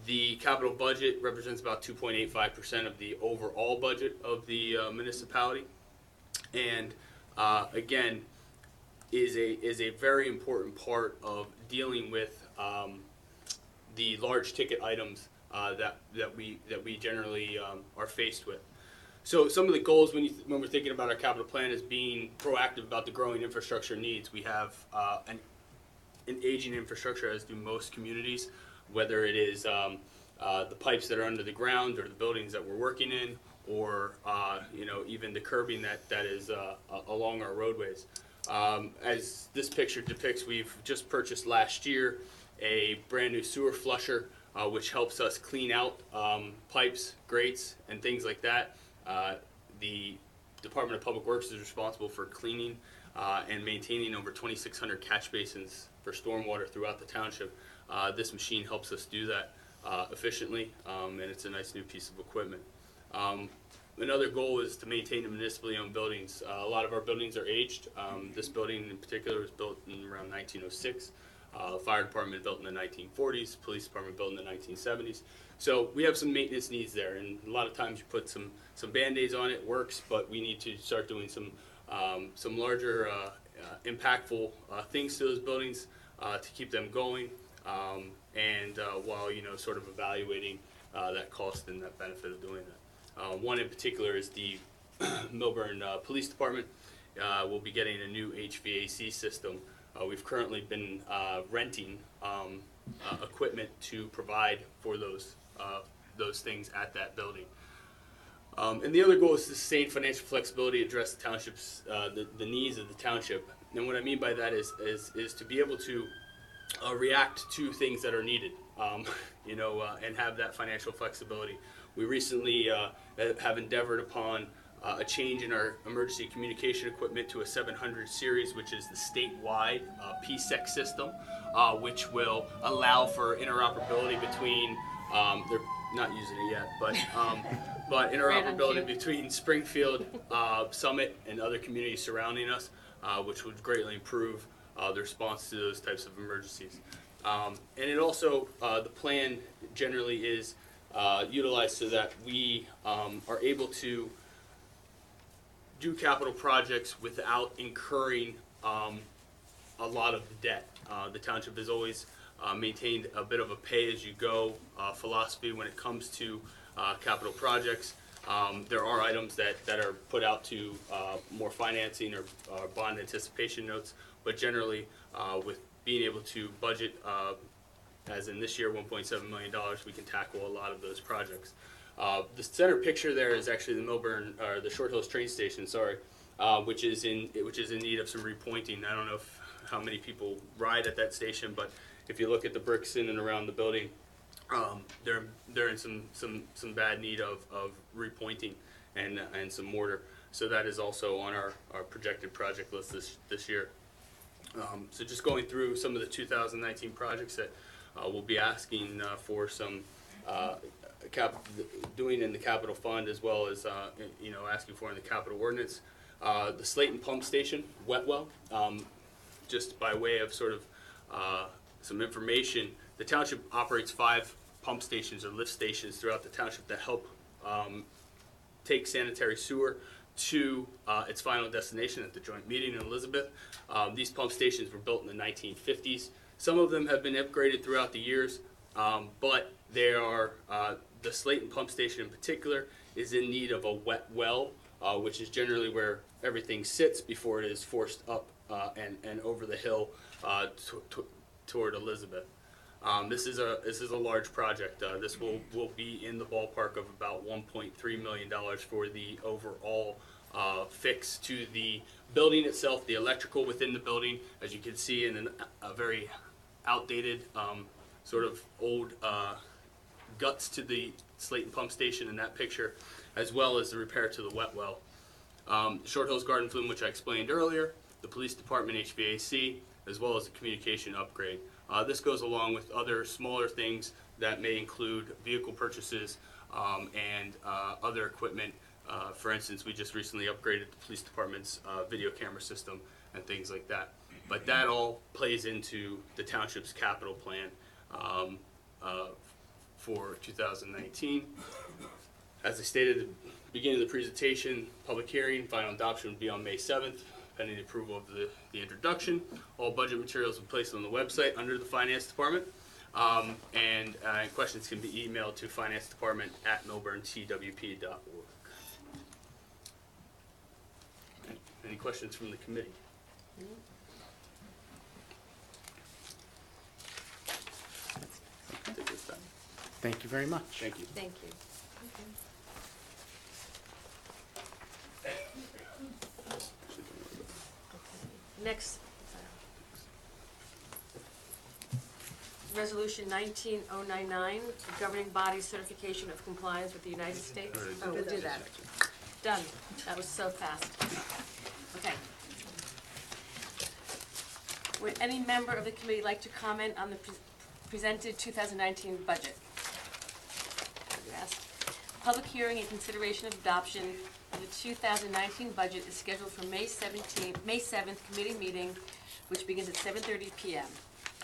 The capital budget represents about 2.85% of the overall budget of the municipality, and again, is a very important part of dealing with the large ticket items that we generally are faced with. So some of the goals when we're thinking about our capital plan is being proactive about the growing infrastructure needs. We have an aging infrastructure, as do most communities, whether it is the pipes that are under the ground or the buildings that we're working in, or even the curbing that is along our roadways. As this picture depicts, we've just purchased last year a brand new sewer flusher, which helps us clean out pipes, grates, and things like that. The Department of Public Works is responsible for cleaning and maintaining over 2,600 catch basins for stormwater throughout the township. This machine helps us do that efficiently, and it's a nice new piece of equipment. Another goal is to maintain the municipally owned buildings. A lot of our buildings are aged. This building in particular was built in around 1906. Fire department built in the 1940s, police department built in the 1970s. So we have some maintenance needs there, and a lot of times you put some Band-Aids on it, works, but we need to start doing some larger impactful things to those buildings to keep them going, and while sort of evaluating that cost and that benefit of doing that. One in particular is the Millburn Police Department. We'll be getting a new HVAC system. We've currently been renting equipment to provide for those things at that building. And the other goal is to sustain financial flexibility, address the township's the needs of the township. And what I mean by that is to be able to react to things that are needed, and have that financial flexibility. We recently have endeavored upon a change in our emergency communication equipment to a 700 series, which is the statewide PSEC system, which will allow for interoperability between, they're not using it yet, but interoperability between Springfield, Summit, and other communities surrounding us, which would greatly improve the response to those types of emergencies. And it also, the plan generally is utilized so that we are able to do capital projects without incurring a lot of debt. The township has always maintained a bit of a pay-as-you-go philosophy when it comes to capital projects. There are items that are put out to more financing or bond anticipation notes, but generally with being able to budget, as in this year, $1.7 million, we can tackle a lot of those projects. The center picture there is actually the Millburn, or the Short Hills train station, sorry, which is in need of some repointing. I don't know how many people ride at that station, but if you look at the bricks in and around the building, they're in some bad need of repointing and some mortar. So that is also on our projected project list this year. So just going through some of the 2019 projects that we'll be asking for some doing in the capital fund, as well as asking for in the capital ordinance. The Slayton Pump Station wet well, just by way of sort of some information, the township operates 5 pump stations or lift stations throughout the township that help take sanitary sewer to its final destination at the joint meeting in Elizabeth. These pump stations were built in the 1950s. Some of them have been upgraded throughout the years, but they are, the Slayton Pump Station in particular is in need of a wet well, which is generally where everything sits before it is forced up and over the hill toward Elizabeth. This is a large project. This will be in the ballpark of about $1.3 million for the overall fix to the building itself, the electrical within the building, as you can see in a very outdated, sort of old guts to the Slayton Pump Station in that picture, as well as the repair to the wet well. Short Hills Garden Flume, which I explained earlier, the police department HVAC, as well as the communication upgrade. This goes along with other smaller things that may include vehicle purchases and other equipment. For instance, we just recently upgraded the police department's video camera system and things like that. But that all plays into the township's capital plan. for 2019. As I stated at the beginning of the presentation, public hearing, final adoption would be on May 7th, pending the approval of the introduction. All budget materials will be placed on the website under the Finance Department. And questions can be emailed to financedepartment@millburntwp.org. Any questions from the committee? Thank you very much. Thank you. Thank you. Next, Resolution 19099, the governing body certification of compliance with the United States. Oh, we'll do that. Done. That was so fast. Okay. Would any member of the committee like to comment on the presented 2019 budget? Yes. Public hearing and consideration of adoption of the 2019 budget is scheduled for May 7th committee meeting, which begins at 7:30 p.m.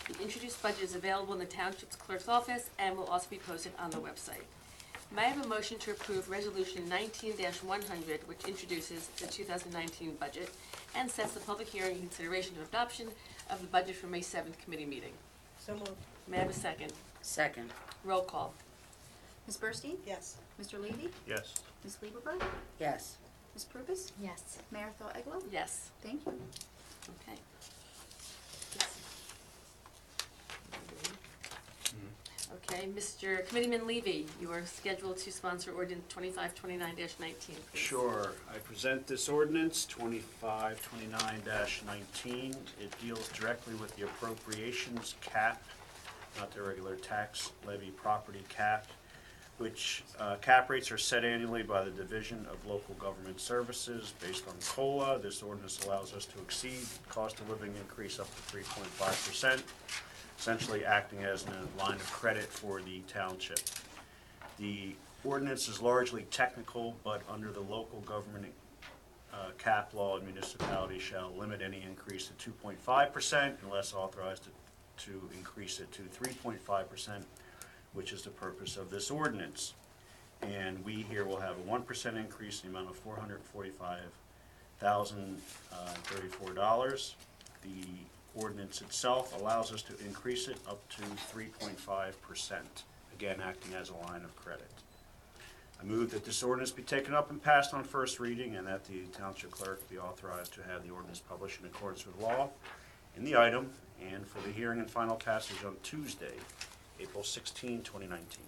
The introduced budget is available in the Township's clerk's office and will also be posted on the website. May I have a motion to approve Resolution 19-100, which introduces the 2019 budget and sets the public hearing and consideration of adoption of the budget for May 7th committee meeting? So moved. May I have a second? Second. Roll call. Ms. Burstein? Yes. Mr. Levy? Yes. Ms. Lieberberg? Yes. Ms. Prupus? Yes. Mayor Thornton? Yes. Thank you. Okay. Okay, Mr. Committeeman Levy, you are scheduled to sponsor ordinance 2529-19, please. Sure. I present this ordinance, 2529-19. It deals directly with the appropriations cap, not the regular tax levy property cap, which cap rates are set annually by the Division of Local Government Services based on COLA. This ordinance allows us to exceed cost of living increase up to 3.5%. Essentially acting as a line of credit for the township. The ordinance is largely technical, but under the local government cap law, a municipality shall limit any increase to 2.5% unless authorized to increase it to 3.5%, which is the purpose of this ordinance. And we here will have a 1% increase in the amount of $445,034. The ordinance itself allows us to increase it up to 3.5%, again acting as a line of credit. I move that this ordinance be taken up and passed on first reading and that the township clerk be authorized to have the ordinance published in accordance with law in the item and for the hearing and final passage on Tuesday, April 16, 2019.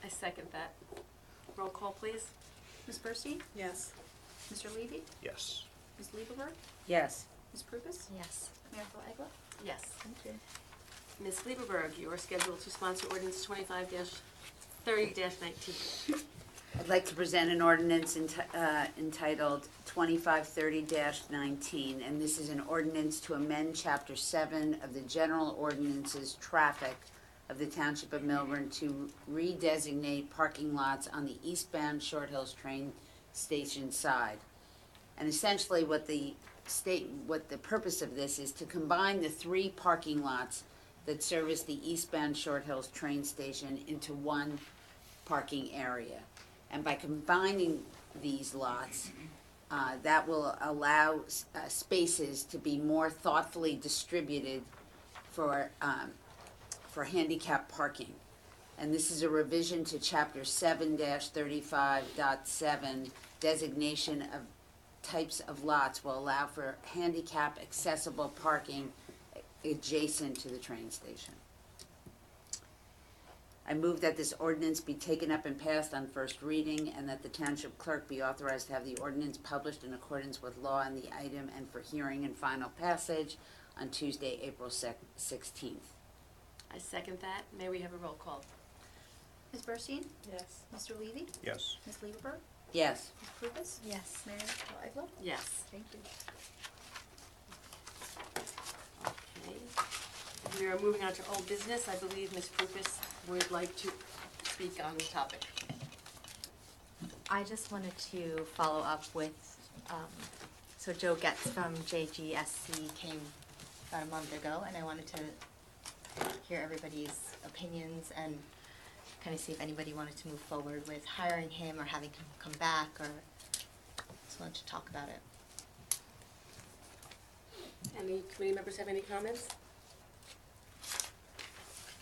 I second that. Roll call, please. Ms. Burstein? Yes. Mr. Levy? Yes. Ms. Lieberberg? Yes. Ms. Prupus? Yes. Mayor Thornton? Yes. Thank you. Ms. Lieberberg, you are scheduled to sponsor ordinance 25-30-19. I'd like to present an ordinance entitled 2530-19, and this is an ordinance to amend Chapter 7 of the General Ordinances Traffic of the Township of Millburn to redesignate parking lots on the eastbound Short Hills train station side. And essentially what the purpose of this is to combine the three parking lots that service the eastbound Short Hills train station into one parking area. And by combining these lots, that will allow spaces to be more thoughtfully distributed for handicap parking. And this is a revision to Chapter 7-35.7, designation of types of lots will allow for handicap accessible parking adjacent to the train station. I move that this ordinance be taken up and passed on first reading and that the township clerk be authorized to have the ordinance published in accordance with law in the item and for hearing and final passage on Tuesday, April 16th. I second that. May we have a roll call? Ms. Burstein? Yes. Mr. Levy? Yes. Ms. Lieberberg? Yes. Ms. Prupus? Yes. Mayor Thornton? Yes. Thank you. Okay. We are moving on to old business. I believe Ms. Prupus would like to speak on the topic. I just wanted to follow up with, so Joe Getz from JGSC came about a month ago, and I wanted to hear everybody's opinions and kind of see if anybody wanted to move forward with hiring him or having him come back, or just wanted to talk about it. Any committee members have any comments?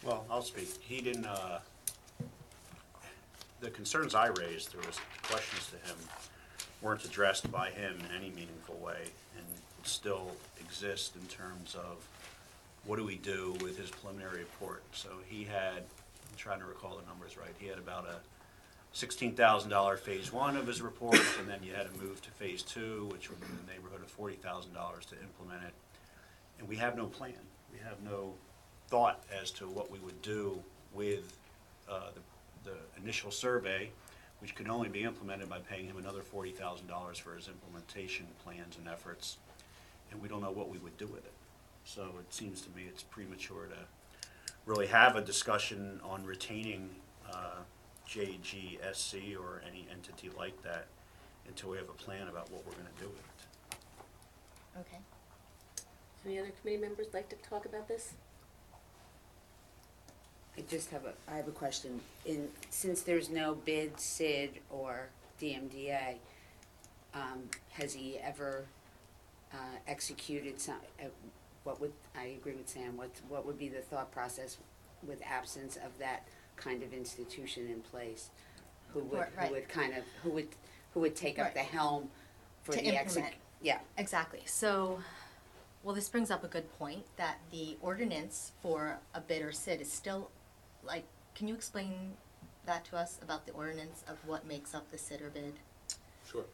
Well, I'll speak. He didn't, the concerns I raised, there was questions to him, weren't addressed by him in any meaningful way, and still exist in terms of what do we do with his preliminary report. So he had, I'm trying to recall the numbers right, he had about a $16,000 phase one of his report, and then you had to move to phase two, which would be in the neighborhood of $40,000 to implement it. And we have no plan. We have no thought as to what we would do with the initial survey, which can only be implemented by paying him another $40,000 for his implementation plans and efforts. And we don't know what we would do with it. So it seems to me it's premature to really have a discussion on retaining JGSC or any entity like that until we have a plan about what we're going to do with it. Okay. Any other committee members like to talk about this? I have a question. Since there's no bid, SID, or DMDA, has he ever executed some, I agree with Sam, what would be the thought process with absence of that kind of institution in place? Who would take up Right. the helm for To the implement. Yeah. Exactly. So, well, this brings up a good point, that the ordinance for a bid or SID is still, like, can you explain that to us about the ordinance of what makes up the SID or bid? Sure.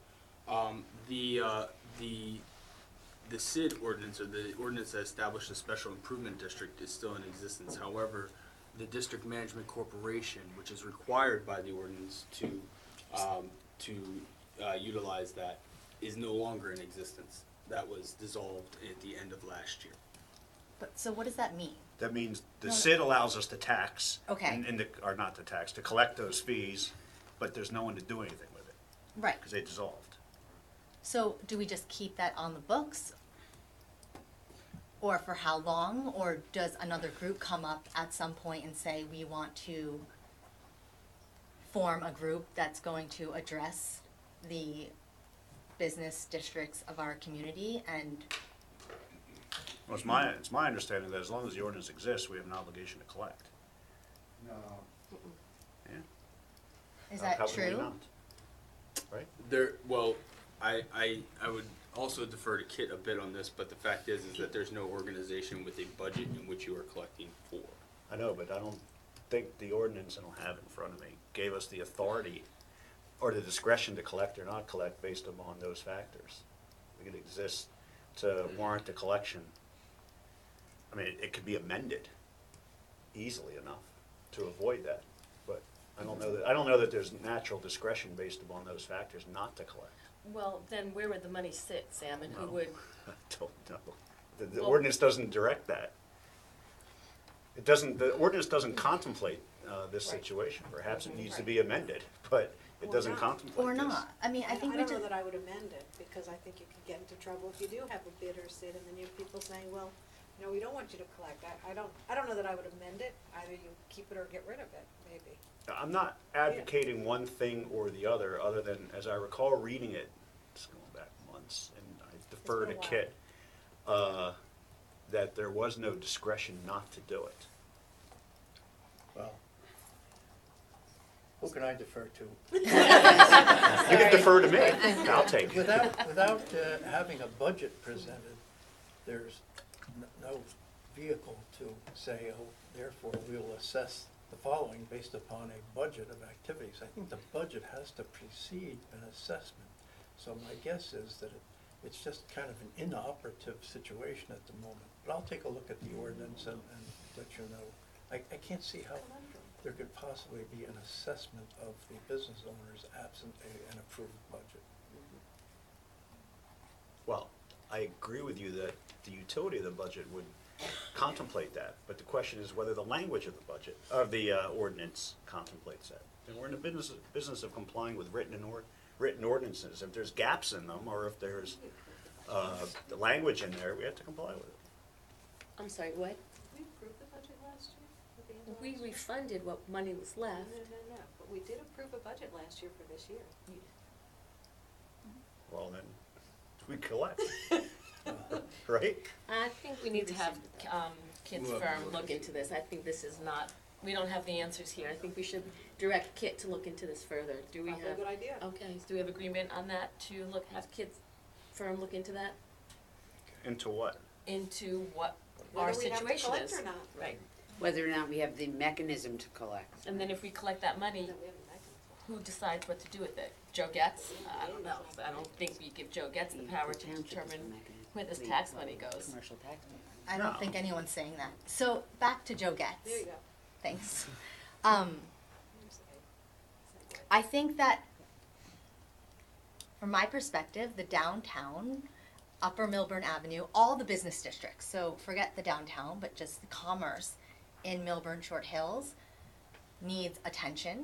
The SID ordinance, or the ordinance that established a special improvement district, is still in existence. However, the district management corporation, which is required by the ordinance to utilize that, is no longer in existence. That was dissolved at the end of last year. But, so what does that mean? That means the No, no. SID allows us to tax. Okay. Or not to tax, to collect those fees, but there's no one to do anything with it, Right. because they dissolved. So do we just keep that on the books? Or for how long? Or does another group come up at some point and say, we want to form a group that's going to address the business districts of our community? And Well, it's my understanding that as long as the ordinance exists, we have an obligation to collect. No. Yeah. is that How can we true? not? Right? I would also defer to Kit a bit on this, but the fact is that there's no organization with a budget in which you are collecting for. I know, but I don't think the ordinance, I don't have it in front of me, gave us the authority or the discretion to collect or not collect based upon those factors. It exists to warrant the collection. I mean, it could be amended easily enough to avoid that, but I don't know that there's natural discretion based upon those factors not to collect. Well, then where would the money sit, Sam, and who No. would? I don't know. The Well- ordinance doesn't direct that. The ordinance doesn't contemplate this Right. situation. Perhaps it needs to be amended, but it Or doesn't not. contemplate Or this. not? I mean, I think we don't know just, that I would amend it, because I think you could get into trouble if you do have a bid or SID, and then you have people saying, well, we don't want you to collect. I don't know that I would amend it. Either you keep it or get rid of it, maybe. I'm not advocating one thing or the other than, as I recall reading it, it's going back months, and I defer to been a while. Kit, that there was no discretion not to do it. Well, who can I defer to? You can defer to me. I'll take it. Without having a budget presented, there's no vehicle to say, oh, therefore we will assess the following based upon a budget of activities. I think the budget has to precede an assessment. So my guess is that it's just kind of an inoperative situation at the moment. But I'll take a look at the ordinance and let you know. I can't see how there could possibly be an assessment of the business owners absent an approved budget. Well, I agree with you that the utility of the budget would contemplate that, but the question is whether the language of the budget, of the ordinance contemplates that. And we're in the business of complying with written ordinances. If there's gaps in them, or if there's the language in there, we have to comply with it. I'm sorry, what? Did we approve the budget last we refunded what money was left. No, but we did approve a budget last year for this year. Well, then, we collect. Right? I think we need to have, Kit's firm look into this. I think this is not, we don't have the answers here. I think we should direct Kit to look into this further. Do we have? Probably a good idea. Okay, so do we have agreement on that, to have Kit's firm look into that? Into what? Into what our Whether we have to situation collect is. or not. Right. Whether or not we have the mechanism to collect. And then if we collect that money, who decides what to do with it? Joe Getz? I don't know. I don't think we give Joe Getz the power to determine where this tax money goes. Commercial tax. I don't think anyone's saying that. So back to Joe Getz. There you go. Thanks. I think that, from my perspective, the downtown, Upper Millburn Avenue, all the business districts, so forget the downtown, but just the commerce in Millburn Short Hills needs attention.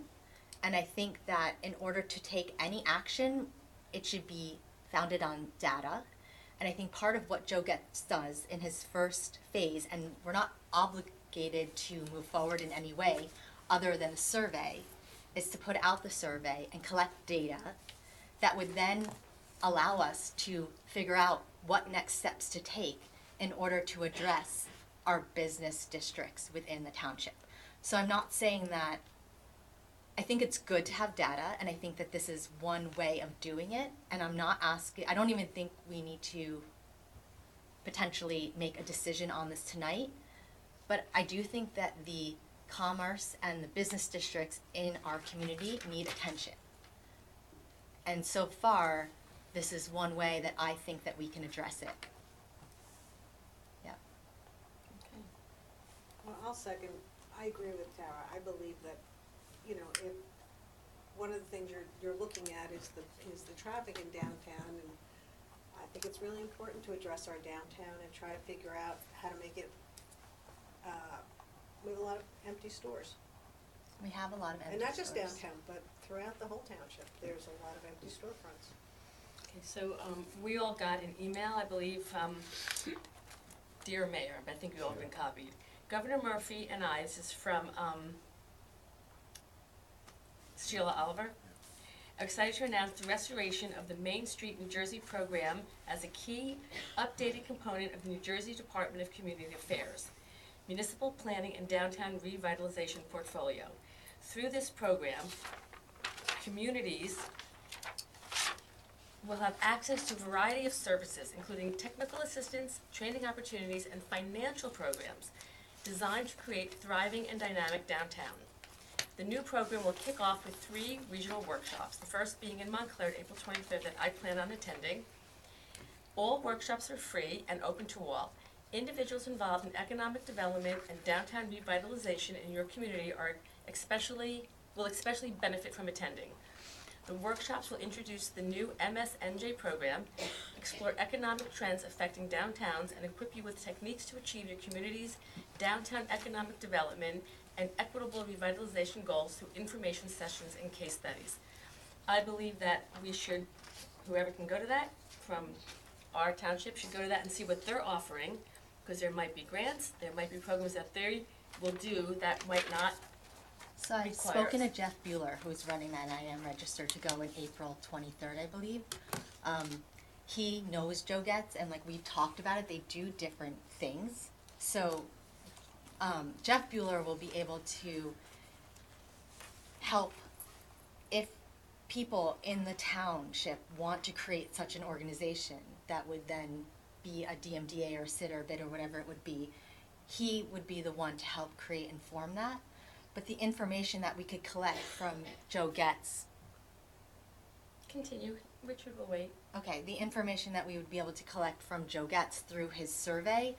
And I think that in order to take any action, it should be founded on data. And I think part of what Joe Getz does in his first phase, and we're not obligated to move forward in any way other than the survey, is to put out the survey and collect data that would then allow us to figure out what next steps to take in order to address our business districts within the township. So I'm not saying that, I think it's good to have data, and I think that this is one way of doing it, and I'm not asking, I don't even think we need to potentially make a decision on this tonight, but I do think that the commerce and the business districts in our community need attention. And so far, this is one way that I think that we can address it. Yeah. Well, I'll second, I agree with Tara. I believe that, you know, if, one of the things you're looking at is the traffic in downtown, and I think it's really important to address our downtown and try to figure out how to make it, we have a lot of empty stores. We have a lot of empty And not just stores. downtown, but throughout the whole township, there's a lot of empty storefronts. Okay, so, we all got an email, I believe, Dear Mayor, I think we all have been copied. Governor Murphy and I, this is from, Sheila Oliver. I'm excited to announce the restoration of the Main Street, New Jersey program as a key updated component of the New Jersey Department of Community Affairs Municipal Planning and Downtown Revitalization Portfolio. Through this program, communities will have access to a variety of services, including technical assistance, training opportunities, and financial programs designed to create thriving and dynamic downtown. The new program will kick off with 3 regional workshops, the first being in Montclair, April 23rd, that I plan on attending. All workshops are free and open to all. Individuals involved in economic development and downtown revitalization in your community will especially benefit from attending. The workshops will introduce the new MSNJ program, explore economic trends affecting downtowns, and equip you with techniques to achieve your community's downtown economic development and equitable revitalization goals through information sessions and case studies. I believe that we should, whoever can go to that from our township should go to that and see what they're offering, because there might be grants, there might be programs that they will do that might not. So I've spoken to Jeff Bueller, who's running that, and I am registered to go in April 23rd, I believe. He knows Joe Getz, and like we've talked about it, they do different things. So Jeff Bueller will be able to help if people in the township want to create such an organization that would then be a DMDA or SID or BID or whatever it would be. He would be the one to help create and form that. But the information that we could collect from Joe Getz. Continue, Richard will wait. Okay, the information that we would be able to collect from Joe Getz through his survey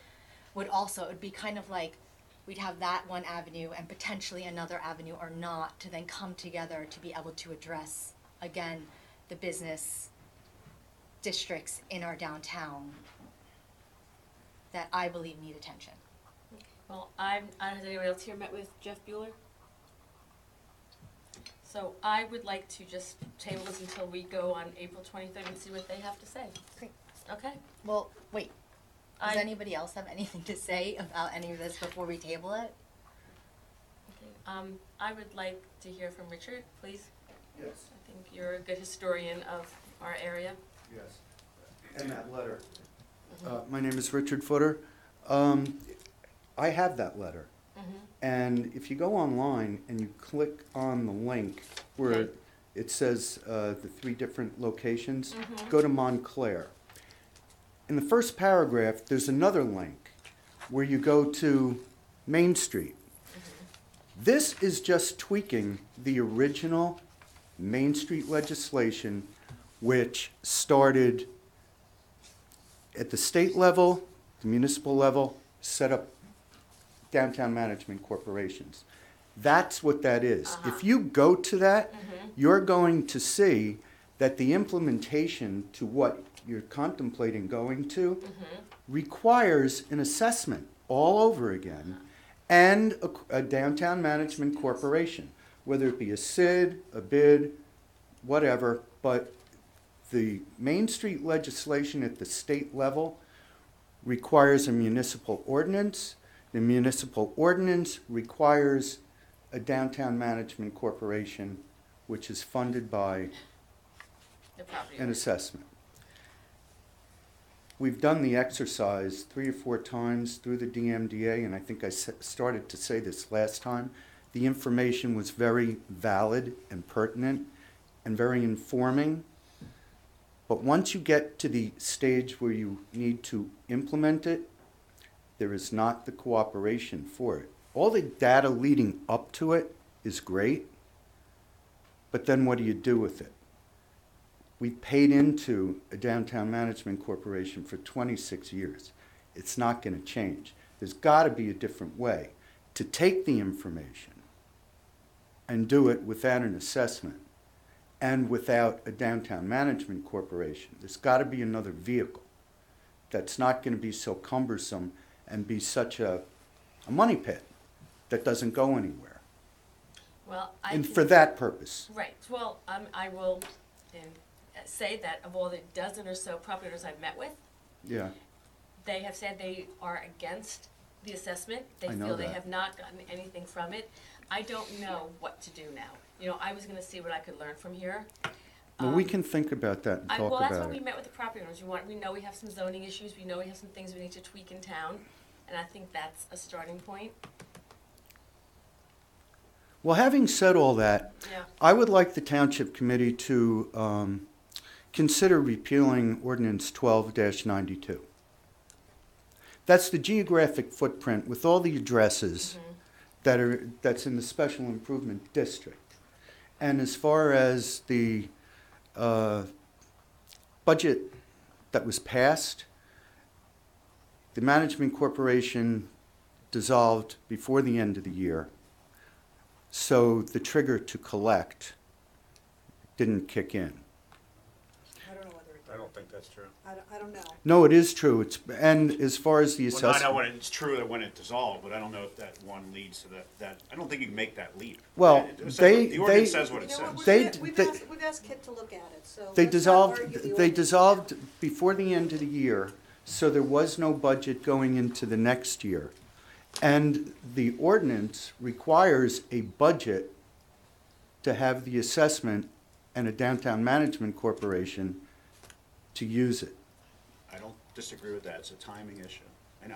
would also, it would be kind of like we'd have that one avenue and potentially another avenue or not to then come together to be able to address, again, the business districts in our downtown that I believe need attention. Well, has anyone else here met with Jeff Bueller? So I would like to just table this until we go on April 23rd and see what they have to say. Great. Okay? Well, wait. Does anybody else have anything to say about any of this before we table it? I would like to hear from Richard, please. Yes. I think you're a good historian of our area. Yes. And that letter. My name is Richard Footer. I have that letter. And if you go online and you click on the link where Okay. it says the 3 different locations, go to Montclair. In the first paragraph, there's another link where you go to Main Street. This is just tweaking the original Main Street legislation, which started at the state level, the municipal level, set up downtown management corporations. That's what that is. If you go to that, you're going to see that the implementation to what you're contemplating going to requires an assessment all over again and a downtown management corporation, whether it be a SID, a BID, whatever, but the Main Street legislation at the state level requires a municipal ordinance. The municipal ordinance requires a downtown management corporation, which is funded by The property an owners. assessment. We've done the exercise 3 or 4 times through the DMDA, and I think I started to say this last time. The information was very valid and pertinent and very informing. But once you get to the stage where you need to implement it, there is not the cooperation for it. All the data leading up to it is great, but then what do you do with it? We paid into a downtown management corporation for 26 years. It's not going to change. There's got to be a different way to take the information and do it without an assessment and without a downtown management corporation. There's got to be another vehicle that's not going to be so cumbersome and be such a money pit that doesn't go anywhere. Well, And for that purpose. Right, well, I will say that of all the dozen or so property owners I've met with, Yeah. they have said they are against the assessment. They I know feel they that. have not gotten anything from it. I don't know what to do now. You know, I was gonna see what I could learn from here. Well, we can think about that and talk Well, that's why about we it. met with the property owners. We know we have some zoning issues, we know we have some things we need to tweak in town, and I think that's a starting point. Well, having said all that, Yeah. I would like the Township Committee to consider repealing Ordinance 12-92. That's the geographic footprint with all the addresses that's in the Special Improvement District. And as far as the budget that was passed, the Management Corporation dissolved before the end of the year. So the trigger to collect didn't kick in. I don't think that's true. I don't know. No, it is true. And as far as the Well, assessment. I know when it's true that when it dissolved, but I don't know if that one leads to that, I don't think you can make that leap. Well, It says they- what- the ordinance they- says what it You know what, says. we've asked Kit to look at it, so. They let's not argue the dissolved, they ordinance. dissolved before the end of the year, so there was no budget going into the next year. And the ordinance requires a budget to have the assessment and a downtown management corporation to use it. I don't disagree with that, it's a timing issue. And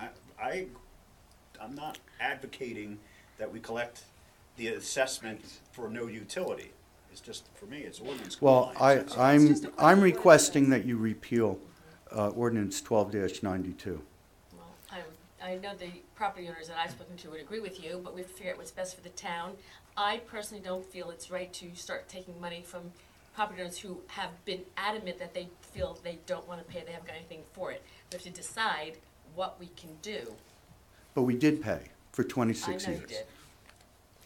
I'm not advocating that we collect the assessment for no utility. It's just, for me, it's ordinance Well, compliance. I'm requesting that you repeal ordinance 12-92. Well, I know the property owners that I've spoken to would agree with you, but we have to figure out what's best for the town. I personally don't feel it's right to start taking money from property owners who have been adamant that they feel they don't want to pay, they haven't got anything for it. We have to decide what we can do. But we did pay for 26 I know years. you did.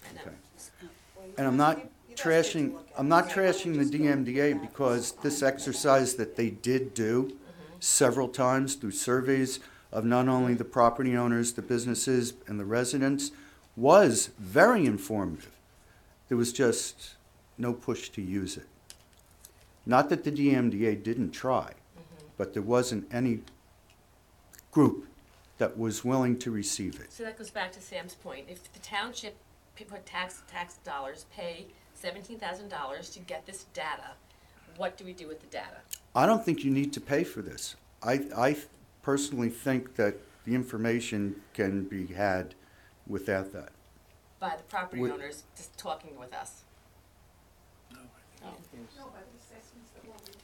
I know. Okay. And I'm not trashing the DMDA because this exercise that they did do several times through surveys of not only the property owners, the businesses, and the residents was very informative. There was just no push to use it. Not that the DMDA didn't try, but there wasn't any group that was willing to receive it. So that goes back to Sam's point. If the township put tax dollars, pay $17,000 to get this data. What do we do with the data? I don't think you need to pay for this. I personally think that the information can be had without that. By the property We- owners just talking with us?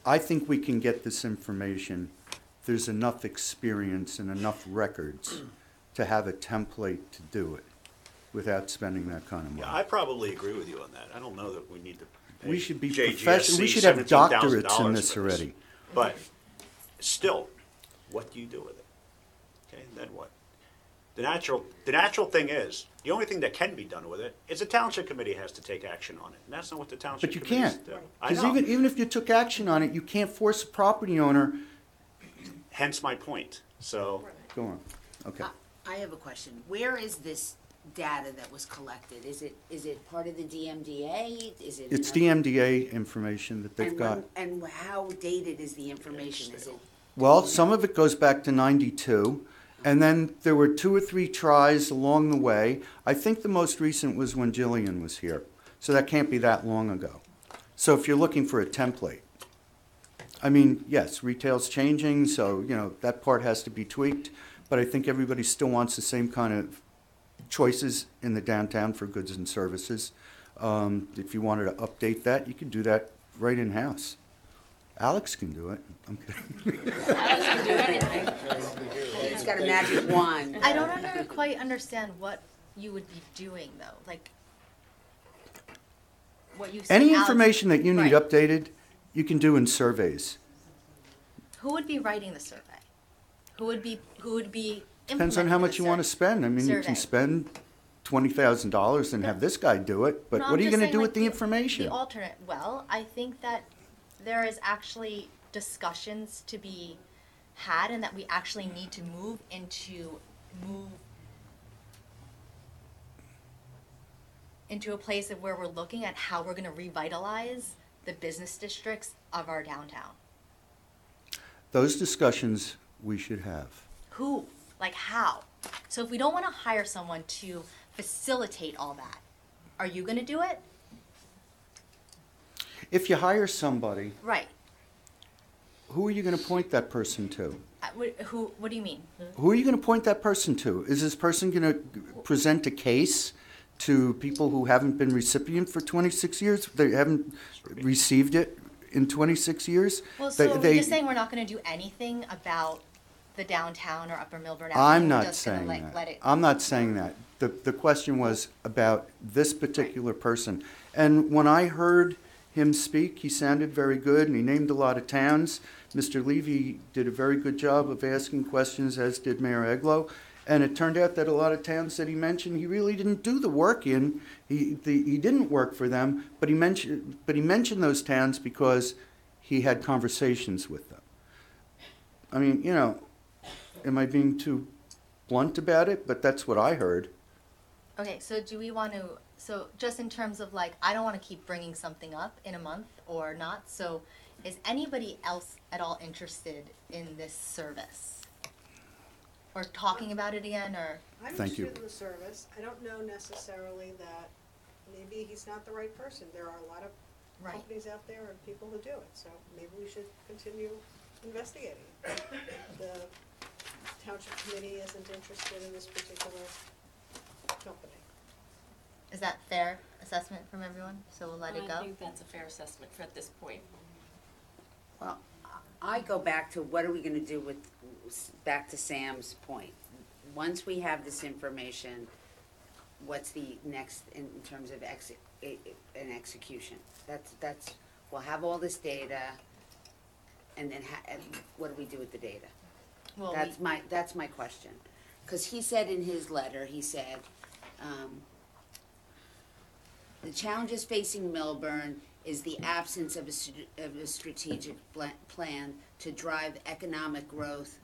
I think we can get this information. There's enough experience and enough records to have a template to do it without spending that kind of money. Yeah, I probably agree with you on that. I don't know that we need to pay We should be JGSC professional. We should have $17,000 doctorates in this for already. But still, what do you do with it? Okay, then what? The natural thing is, the only thing that can be done with it is the township committee has to take action on it. And that's not what the township But you committees can't. do. I Because know. even if you took action on it, you can't force a property owner. Hence my point. So, Go on. Okay. I have a question. Where is this data that was collected? Is it part of the DMDA? Is it? It's another- DMDA information that they've And got. and how dated is the information? Is it? Well, some of it goes back to 92, and then there were 2 or 3 tries along the way. I think the most recent was when Jillian was here, so that can't be that long ago. So if you're looking for a template, I mean, yes, retail's changing, so, you know, that part has to be tweaked, but I think everybody still wants the same kind of choices in the downtown for goods and services. If you wanted to update that, you could do that right in-house. Alex can do it. I'm kidding. Alex can do anything. He's got a magic wand. I don't quite understand what you would be doing though, like what you say. Any Alex- information that you need Right. updated, you can do in surveys. Who would be writing the survey? Who would be Depends on how implementing much the you want to spend. I mean, you survey? can spend $20,000 and have this guy do it, but No, what I'm are you just going to saying, do like, with the information? The alternate, well, I think that there is actually discussions to be had and that we actually need to move into a place of where we're looking at how we're gonna revitalize the business districts of our downtown. Those discussions we should have. Who? Like how? So if we don't wanna hire someone to facilitate all that, are you gonna do it? If you hire somebody, Right. who are you going to point that person to? What do you mean? Who are you going to point that person to? Is this person going to present a case to people who haven't been recipient for 26 years? They haven't received it in 26 years? Well, so you're just saying we're not gonna do anything about the downtown or Upper Millburn Avenue? I'm We're not just gonna, saying like, that. let it- I'm not saying that. The question was about this particular person. And when I heard him speak, he sounded very good, and he named a lot of towns. Mr. Levy did a very good job of asking questions, as did Mayor Eglo. And it turned out that a lot of towns that he mentioned, he really didn't do the work in. He didn't work for them, but he mentioned those towns because he had conversations with them. I mean, you know, am I being too blunt about it? But that's what I heard. Okay, so do we want to, so just in terms of like, I don't want to keep bringing something up in a month or not, so is anybody else at all interested in this service? Or talking about it again, or? I'm Thank you. interested in the service. I don't know necessarily that maybe he's not the right person. There are a lot of Right. companies out there and people who do it, so maybe we should continue investigating. The township committee isn't interested in this particular company. Is that fair assessment from everyone? So we'll let it I go? think that's a fair assessment for at this point. Well, I go back to what are we gonna do with, back to Sam's point. Once we have this information, what's the next in terms of an execution? That's, we'll have all this data, and then and what do we do with the data? Well, That's my question. Because he said in his letter, he said, the challenges facing Millburn is the absence of a strategic plan to drive economic growth,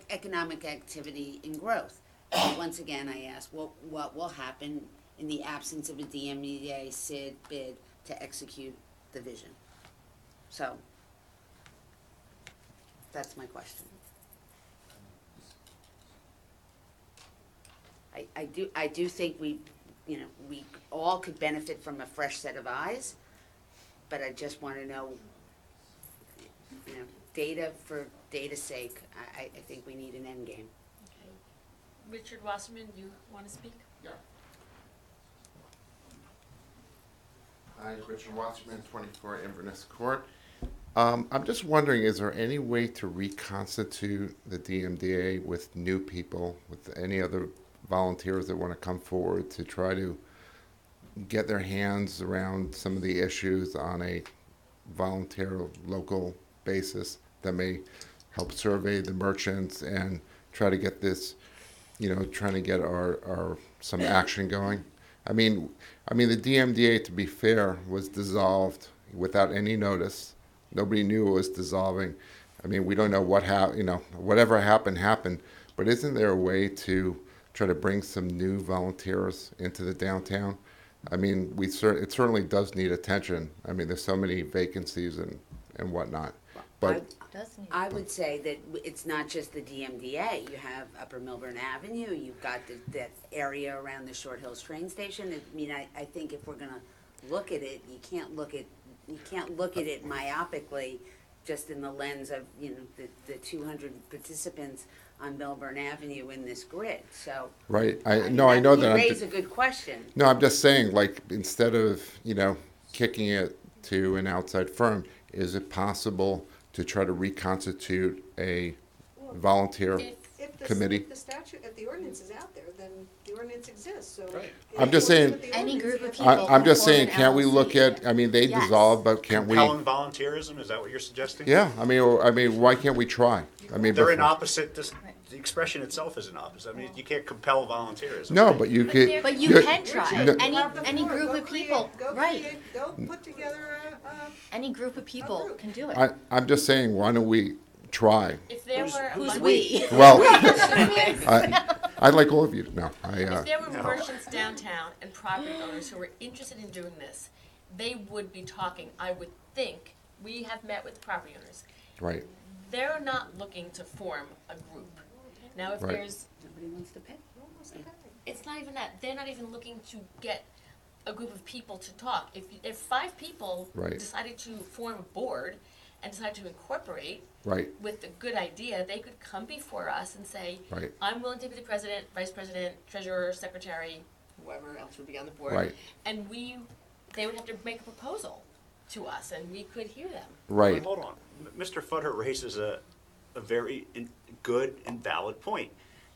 economic activity and growth. And once again, I ask, what will happen in the absence of a DMDA SID bid to execute the vision? So, that's my question. I do think we we all could benefit from a fresh set of eyes, but I just want to know, data for data's sake. I think we need an end game. Okay. Richard Wasserman, you want to speak? Yeah. Hi, Richard Wasserman, 24 Inverness Court. I'm just wondering, is there any way to reconstitute the DMDA with new people, with any other volunteers that want to come forward to try to get their hands around some of the issues on a volunteer local basis that may help survey the merchants and try to get this, trying to get our some action going? I mean, the DMDA, to be fair, was dissolved without any notice. Nobody knew it was dissolving. I mean, we don't know what whatever happened. But isn't there a way to try to bring some new volunteers into the downtown? I mean, it certainly does need attention. I mean, there's so many vacancies and whatnot. But I would say that it's not just the DMDA. You have Upper Millburn Avenue. You've got that area around the Short Hills train station. I mean, I think if we're going to look at it, you can't look at it myopically, just in the lens of the 200 participants on Millburn Avenue in this grid. So right, I know that. You raise a good question. No, I'm just saying, like, instead of kicking it to an outside firm, is it possible to try to reconstitute a volunteer committee? If the ordinance is out there, then the ordinance exists, so. Right. I'm just saying. Any group of people. I'm just saying, can can't we form an look LLC. at? I mean, they Yes. dissolved, but can't we? Compelling volunteerism, is that what you're suggesting? Yeah, I mean, why can't we try? I mean, They're in before- opposite, the expression itself is an opposite. I mean, you can't compel volunteerism. No, but you could. But you you're- can try. no- Any group of people, right? Go put together Any group of people can do it. I'm just saying, why don't we try? If there were Who's we? Well, I'd like all of you to know. If there were merchants downtown and property owners who were interested in doing this, they would be talking, I would think. We have met with property owners. Right. They're not looking to form a group. Now, if Right. there's, Nobody wants to pay. it's not even that. They're not even looking to get a group of people to talk. If 5 people Right. decided to form a board and decided to incorporate Right. with a good idea, they could come before us and say, Right. I'm willing to be the president, vice president, treasurer, secretary, whoever else would be on the board. Right. And they would have to make a proposal to us, and we could hear them. Right. Hold on. Mr. Futter raises a very good and valid point,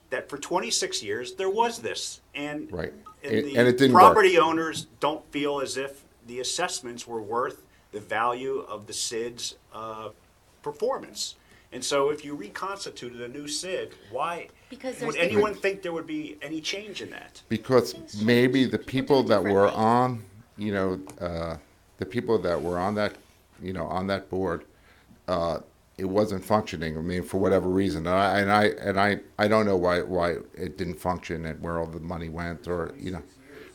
that for 26 years there was this, and Right. and And the it didn't property work. owners don't feel as if the assessments were worth the value of the SID's performance. And so if you reconstituted a new SID, why Because would there's anyone different- think there would be any change in that? Because maybe the people that were on, the people that were on that, on that board, it wasn't functioning. I mean, for whatever reason, and I don't know why it didn't function and where all the money went, or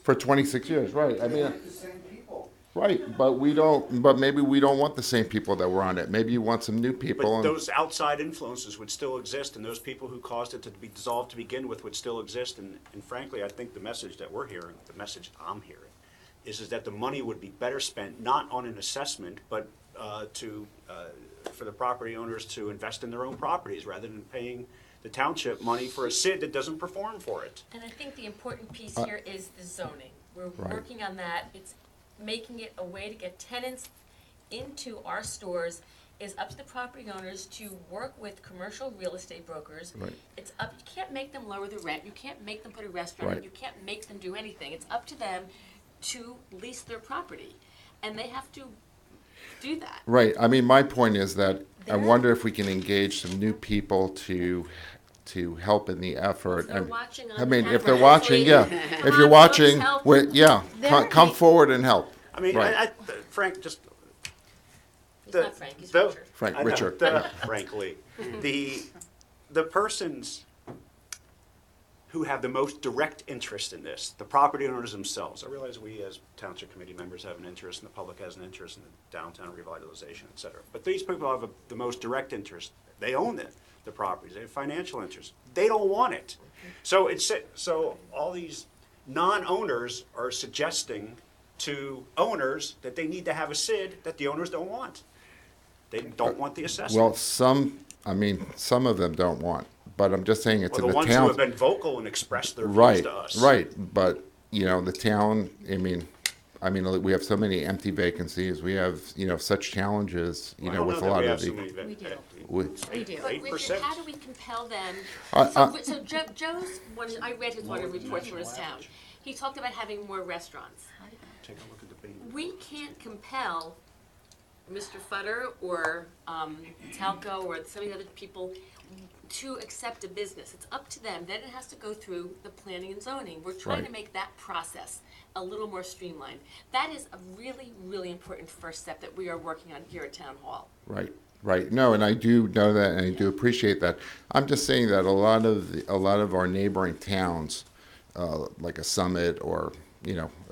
for 26 years, right? I mean, right, but maybe we don't want the same people that were on it. Maybe you want some new people. But those outside influences would still exist, and those people who caused it to be dissolved to begin with would still exist. And frankly, I think the message that we're hearing, the message I'm hearing, is that the money would be better spent not on an assessment, but for the property owners to invest in their own properties rather than paying the township money for a SID that doesn't perform for it. And I think the important piece here is the zoning. We're Right. working on that. It's making it a way to get tenants into our stores. Is up to the property owners to work with commercial real estate brokers. Right. It's up, you can't make them lower the rent, you can't make them put a restaurant in, Right. you can't make them do anything. It's up to them to lease their property, and they have to do that. Right. I mean, my point is that I wonder if we can engage some new people to help in the effort. they're watching on I mean, the if they're camera, watching, yeah. Come If on, you're watching, folks, help. come forward and help. I mean, Right. Frank, just He's not Frank, he's Richard. Frank, I know, Richard. frankly, the persons who have the most direct interest in this, the property owners themselves. I realize we as township committee members have an interest, and the public has an interest in the downtown revitalization, et cetera. But these people have the most direct interest. They own the properties. They have financial interest. They don't want it. So all these non-owners are suggesting to owners that they need to have a SID that the owners don't want. They don't want the assessment. Well, some of them don't want, but I'm just saying it's Well, in the the ones who town. have been vocal and expressed their views Right, to us. right, but, the town, we have so many empty vacancies, we have, such challenges, I don't with a know that lot we of have the. so many We do. We- We do. But Richard, how do we compel them? I- So Joe's one, I read his one of the reports for his town. He talked about having more restaurants. Take a look at the Bain. We can't compel Mr. Futter or Talco or some of the other people to accept a business. It's up to them. Then it has to go through the planning and zoning. We're trying to Right. make that process a little more streamlined. That is a really, really important first step that we are working on here at Town Hall. Right, right. No, and I do know that, and I do appreciate that. I'm just saying that a lot of our neighboring towns, like a Summit or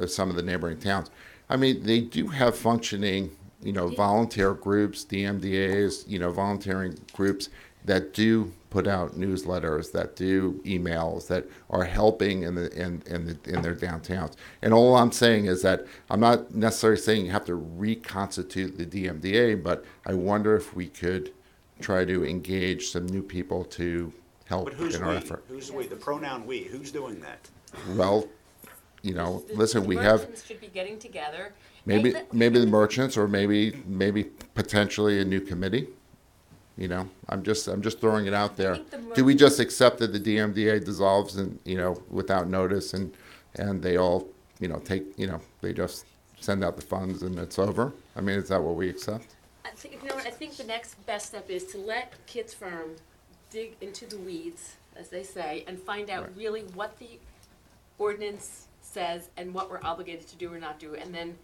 some of the neighboring towns, they do have functioning, volunteer groups, DMDAs, volunteering groups that do put out newsletters, that do emails, that are helping in their downtowns. And all I'm saying is that I'm not necessarily saying you have to reconstitute the DMDA, but I wonder if we could try to engage some new people to help But who's in our we? effort. Who's we? The pronoun we. Who's doing that? Well, listen, we have Merchants should be getting together. maybe Hey, the merchants, or maybe potentially a new committee. I'm just throwing it out there. Do we just accept that the DMDA dissolves and without notice, and they all they just send out the funds and it's over? Is that what we accept? I think the next best step is to let Kit's firm dig into the weeds, as they say, and find out really what the ordinance says and what we're obligated to do or not do. And then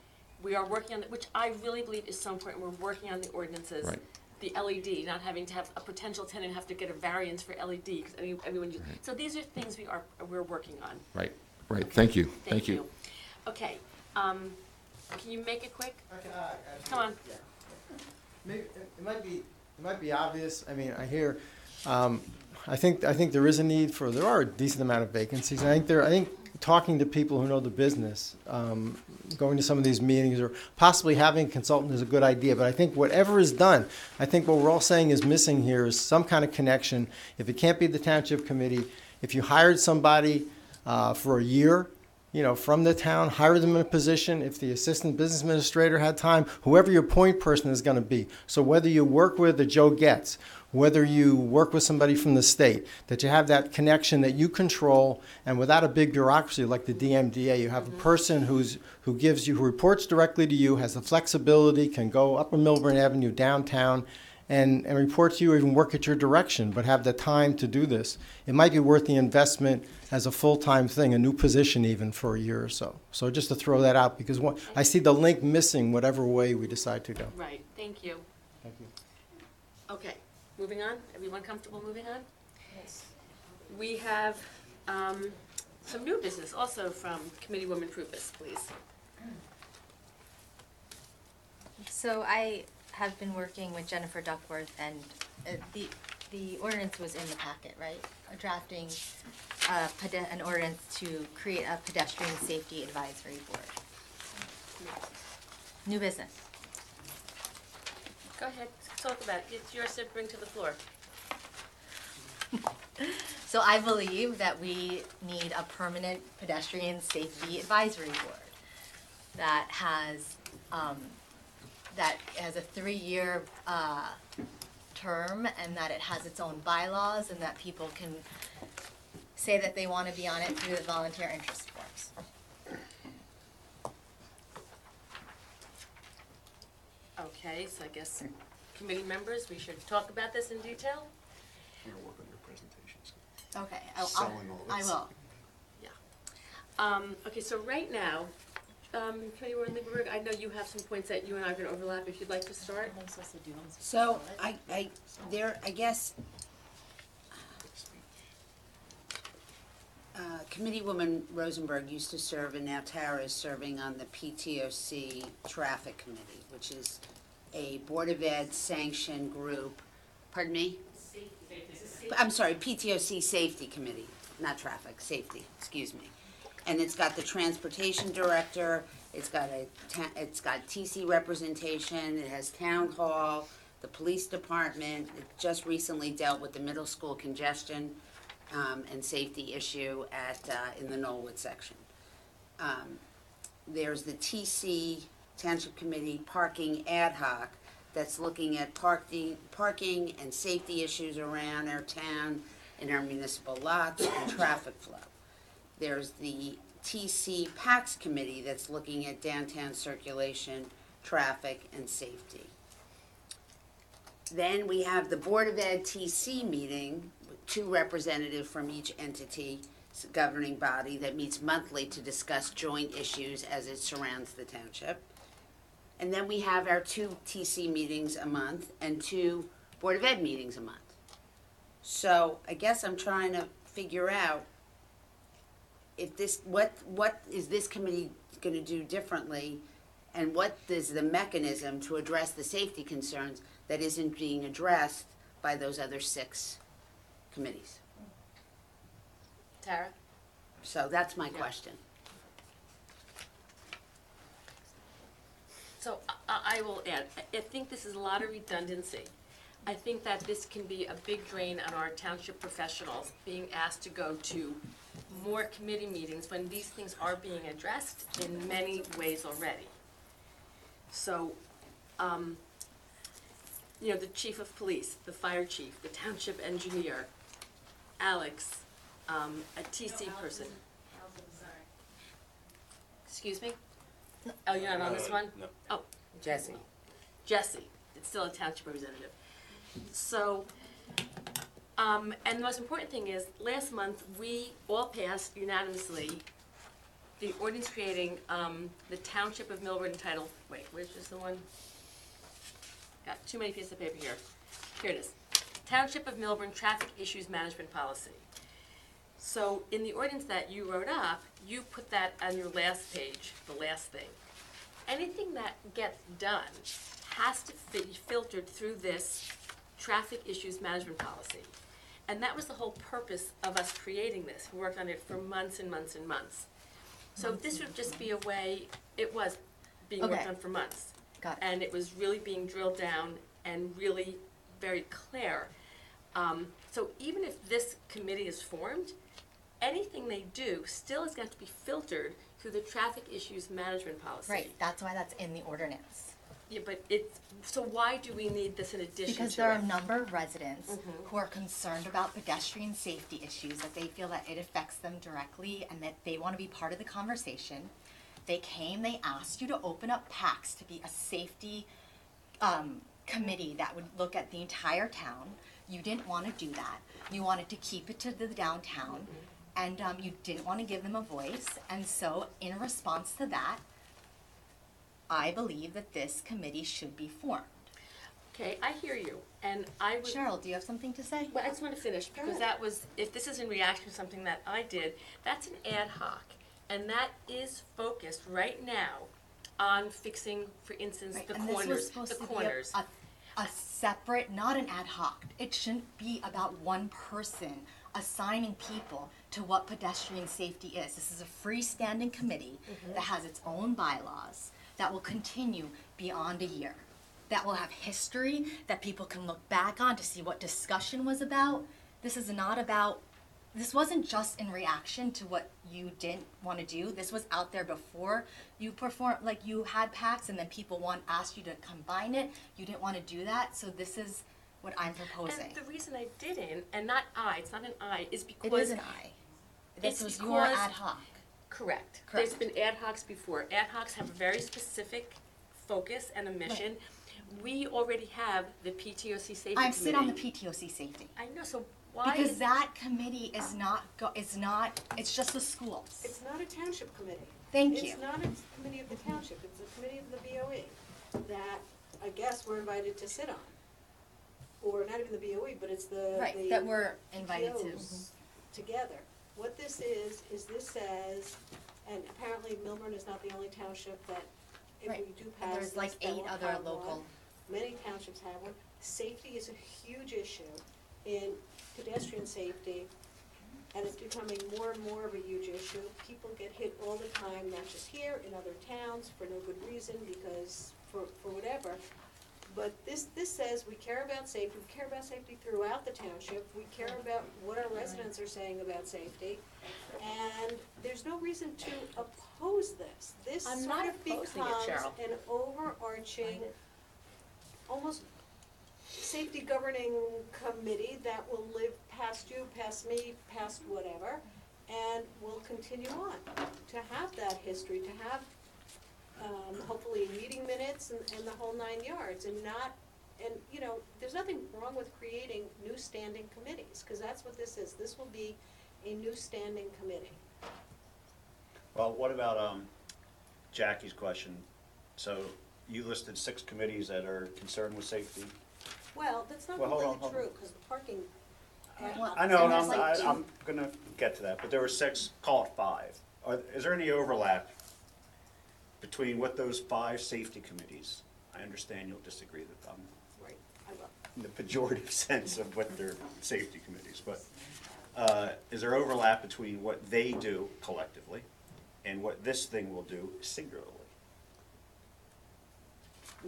we are working on, which I really believe is so important, we're working on the ordinances. Right. The LED, not having to have a potential tenant have to get a variance for LED, because everyone, so these are things we're working on. Right. Thank you. Thank you. Okay, can you make it quick? Come on. Maybe, it might be obvious. I hear. I think there is a need for. There are a decent amount of vacancies. I think talking to people who know the business, going to some of these meetings, or possibly having a consultant is a good idea. But I think whatever is done, I think what we're all saying is missing here is some kind of connection. If it can't be the township committee, if you hired somebody for a year, from the town, hire them in a position. If the assistant business administrator had time, whoever your point person is going to be. So whether you work with a Joe Getz, whether you work with somebody from the state, that you have that connection that you control, and without a big bureaucracy like the DMDA, you have a person who reports directly to you, has the flexibility, can go up on Millburn Avenue downtown, and report to you, or even work at your direction, but have the time to do this. It might be worth the investment as a full-time thing, a new position even for a year or so. So just to throw that out, because I see the link missing whatever way we decide to go. Right, thank you. Thank you. Okay, moving on. Everyone comfortable moving on? Yes. We have some new business also from Committeewoman Prupus, please. So I have been working with Jennifer Duckworth, and the ordinance was in the packet, right? Drafting an ordinance to create a pedestrian safety advisory board. New business. Go ahead, talk about it. It's yours to bring to the floor. So I believe that we need a permanent pedestrian safety advisory board that has a 3-year term, and that it has its own bylaws, and that people can say that they want to be on it through the volunteer interest forms. Okay, so I guess committee members, we should talk about this in detail. I'm gonna work on your presentations. Okay, Selling all I this. will. Okay, so right now, Committeewoman Lieberberg, I know you have some points that you and I are going to overlap. If you'd like to start. So I guess, Committeewoman Rosenberg used to serve, and now Tara is serving on the PTOC Traffic Committee, which is a Board of Ed sanctioned group. Pardon me? I'm sorry, PTOC Safety Committee, not traffic, safety, excuse me. And it's got the transportation director, it's got TC representation, it has town hall, the police department. It just recently dealt with the middle school congestion and safety issue in the Knollwood section. There's the TC Township Committee Parking Ad Hoc that's looking at parking and safety issues around our town and our municipal lots and traffic flow. There's the TC PAX Committee that's looking at downtown circulation, traffic, and safety. Then we have the Board of Ed TC meeting, with 2 representatives from each entity, governing body that meets monthly to discuss joint issues as it surrounds the township. And then we have our 2 TC meetings a month and 2 Board of Ed meetings a month. So I guess I'm trying to figure out if what is this committee going to do differently, and what is the mechanism to address the safety concerns that isn't being addressed by those other 6 committees. Tara? So that's my question. So I will add, I think this is a lot of redundancy. I think that this can be a big drain on our township professionals being asked to go to more committee meetings when these things are being addressed in many ways already. So, you know, the chief of police, the fire chief, the township engineer, Alex, a TC person. Excuse me? Oh, you're not on this one? No. Oh, Jesse. Jesse, it's still a township representative. So, and the most important thing is, last month, we all passed unanimously the ordinance creating, the Township of Millburn entitled, wait, which is the one? Got too many pieces of paper here. Here it is. Township of Millburn Traffic Issues Management Policy. So in the ordinance that you wrote up, you put that on your last page, the last thing. Anything that gets done has to be filtered through this traffic issues management policy. And that was the whole purpose of us creating this. We worked on it for months and months and months. So this would just be a way, it was being worked on for months. Got it. And it was really being drilled down and really very clear. So even if this committee is formed, anything they do still is going to be filtered through the traffic issues management policy. Right, that's why that's in the ordinance. Yeah, but so why do we need this in addition to it? Because there are a number of residents who are concerned about pedestrian safety issues, that they feel that it affects them directly and that they want to be part of the conversation. They came, they asked you to open up PACs to be a safety committee that would look at the entire town. You didn't want to do that. You wanted to keep it to the downtown, and you didn't want to give them a voice. And so in response to that, I believe that this committee should be formed. Okay, I hear you, and I would. Cheryl, do you have something to say? Well, I just want to finish, because that was, if this is in reaction to something that I did, that's an ad hoc, and that is focused right now on fixing, for instance, Right, the and this was corners, supposed the to be corners. a separate, not an ad hoc. It shouldn't be about one person assigning people to what pedestrian safety is. This is a freestanding committee that has its own bylaws that will continue beyond a year, that will have history that people can look back on to see what discussion was about. This is not about, this wasn't just in reaction to what you didn't want to do. This was out there before you performed, like you had PACs and then people asked you to combine it. You didn't want to do that, so this is what I'm proposing. And the reason I didn't, and not I, it's not an I, is because. It is an I. This was your ad hoc. Correct. Correct. There's been ad hocs before. Ad hocs have a very specific focus and a mission. We already have the PTOC safety committee. I sit on the PTOC safety. I know, so why? Because that committee is not, it's just the schools. It's not a township committee. Thank you. It's not a committee of the township, it's a committee of the BOE that I guess we're invited to sit on. Or not even the BOE, but it's the. Right, that we're invited to. PTOs together. What this is this says, and apparently Millburn is not the only township that, if Right. we do And pass there's like this, that 8 will other have local. one. Many townships have one. Safety is a huge issue in pedestrian safety. and it's becoming more and more of a huge issue. People get hit all the time, not just here, in other towns, for no good reason, because, for whatever. But this says we care about safety, we care about safety throughout the township, we care about what our residents are saying about safety, and there's no reason to oppose this. This I'm sort not of opposing it, becomes Cheryl. an overarching, almost safety governing committee that will live past you, past me, past whatever, and will continue on to have that history, to have hopefully meeting minutes and the whole 9 yards, and not, and you know, there's nothing wrong with creating new standing committees, because that's what this is. This will be a new standing committee. Well, what about Jackie's question? So you listed 6 committees that are concerned with safety. Well, that's not Well, hold completely on, hold true, because the parking. I know, and I'm gonna get to that, but there were 6, call it 5. Is there any overlap between what those 5 safety committees? I understand you'll disagree that I'm right, I will. in the pejorative sense of what they're safety committees, but is there overlap between what they do collectively and what this thing will do singularly?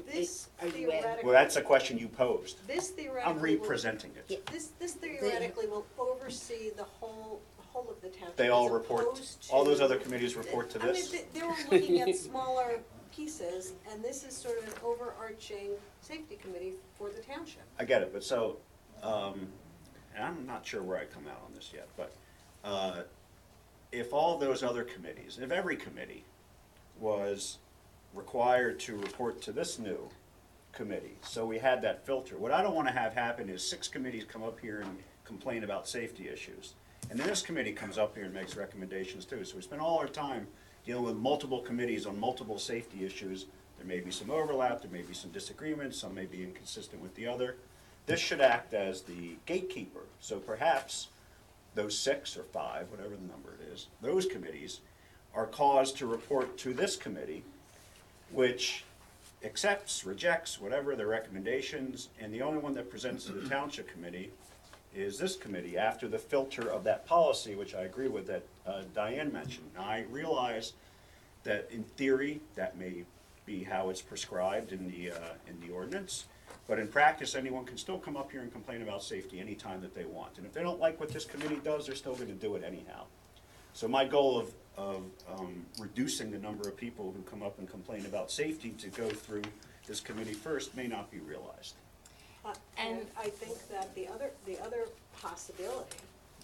This Are you theoretically. Well, that's a question you posed. This theoretically. I'm representing it. This theoretically will oversee the whole of the township. They all as report, opposed all those to- other committees report to this? I mean, they're all looking at smaller pieces, and this is sort of an overarching safety committee for the township. I get it, but so, and I'm not sure where I come out on this yet, but if all those other committees, if every committee was required to report to this new committee, so we had that filter, what I don't want to have happen is 6 committees come up here and complain about safety issues. And then this committee comes up here and makes recommendations too. So we spend all our time dealing with multiple committees on multiple safety issues. There may be some overlap, there may be some disagreements, some may be inconsistent with the other. This should act as the gatekeeper. So perhaps those 6 or 5, whatever the number it is, those committees are caused to report to this committee, which accepts, rejects, whatever their recommendations, and the only one that presents to the township committee is this committee after the filter of that policy, which I agree with that Diane mentioned. Now, I realize that in theory, that may be how it's prescribed in the ordinance, but in practice, anyone can still come up here and complain about safety anytime that they want. And if they don't like what this committee does, they're still gonna do it anyhow. So my goal of reducing the number of people who come up and complain about safety to go through this committee first may not be realized. And I think that the other possibility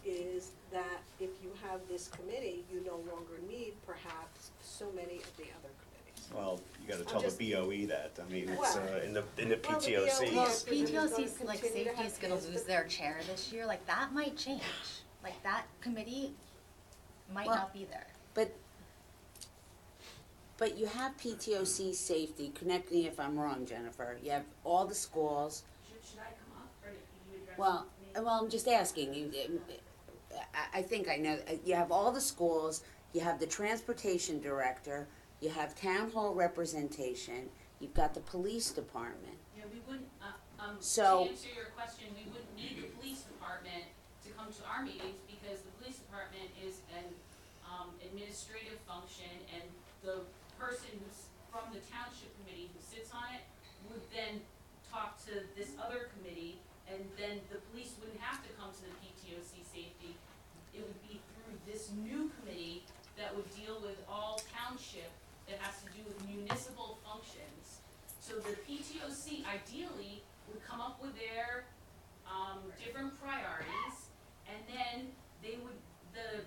is that if you have this committee, you no longer need perhaps so many of the other committees. Well, you gotta I'm tell just- the BOE that, I mean, it's Well, in the well, the PTOCs. Well, Yes, PTOC's, gonna like, continue to safety's have gonna kids, lose but- their chair this year, like, that might change. Like, that committee might Well, not be there. But you have PTOC safety, correct me if I'm wrong, Jennifer, you have all the schools. Should I come up, or do you address Well, me? well, I'm just asking, I think I know, you have all the schools, you have the transportation director, you have town hall representation, you've got the police department. Yeah, we wouldn't, So- to answer your question, we wouldn't need the police department to come to our meetings because the police department is an administrative function, and the person who's from the township committee who sits on it would then talk to this other committee, and then the police wouldn't have to come to the PTOC safety. It would be through this new committee that would deal with all township that has to do with municipal functions. So the PTOC ideally would come up with their different priorities, and then they would, the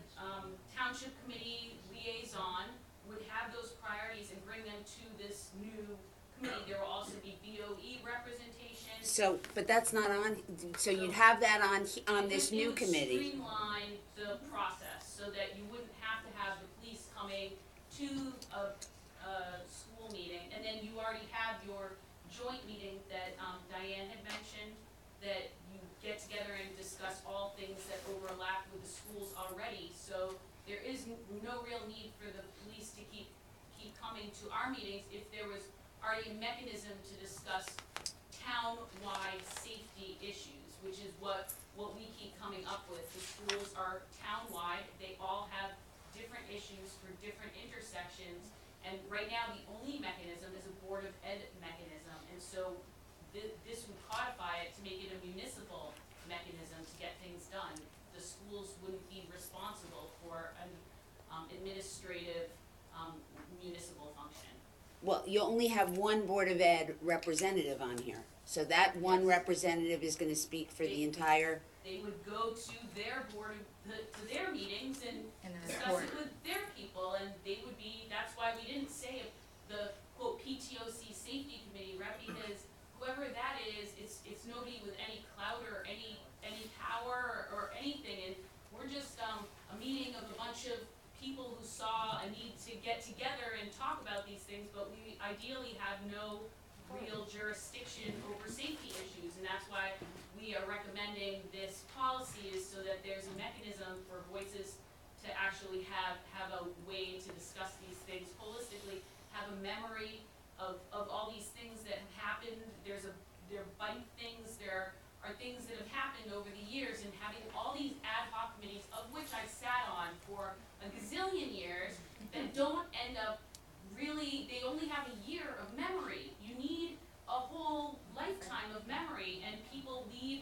township committee liaison would have those priorities and bring them to this new committee. There will also be BOE representation. So, but that's not on, so you'd have that on this new It committee. would streamline the process so that you wouldn't have to have the police coming to a school meeting. And then you already have your joint meeting that Diane had mentioned, that you get together and discuss all things that overlap with the schools already. So there is no real need for the police to keep coming to our meetings if there was already a mechanism to discuss town town-wide safety issues, which is what we keep coming up with. The schools are town-wide, they all have different issues for different intersections, and right now, the only mechanism is a Board of Ed mechanism, and so this would codify it to make it a municipal mechanism to get things done. The schools wouldn't be responsible for an administrative municipal function. Well, you only have one Board of Ed representative on here. So that one representative is gonna speak for the entire, They would go to their board, to their meetings and And then discuss report. it with their people, and they would be, that's why we didn't say the quote PTOC safety committee rep, because whoever that is, it's nobody with any clout or any power or anything, and we're just a meeting of a bunch of people who saw a need to get together and talk about these things, but we ideally have no real jurisdiction over safety issues, and that's why we are recommending this policy, is so that there's a mechanism for voices to actually have a way to discuss these things holistically, have a memory of all these things that have happened. There are bite things, there are things that have happened over the years, and having all these ad hoc committees, of which I've sat on for a gazillion years, that don't end up really, they only have a year of memory. You need a whole lifetime of memory, and people leave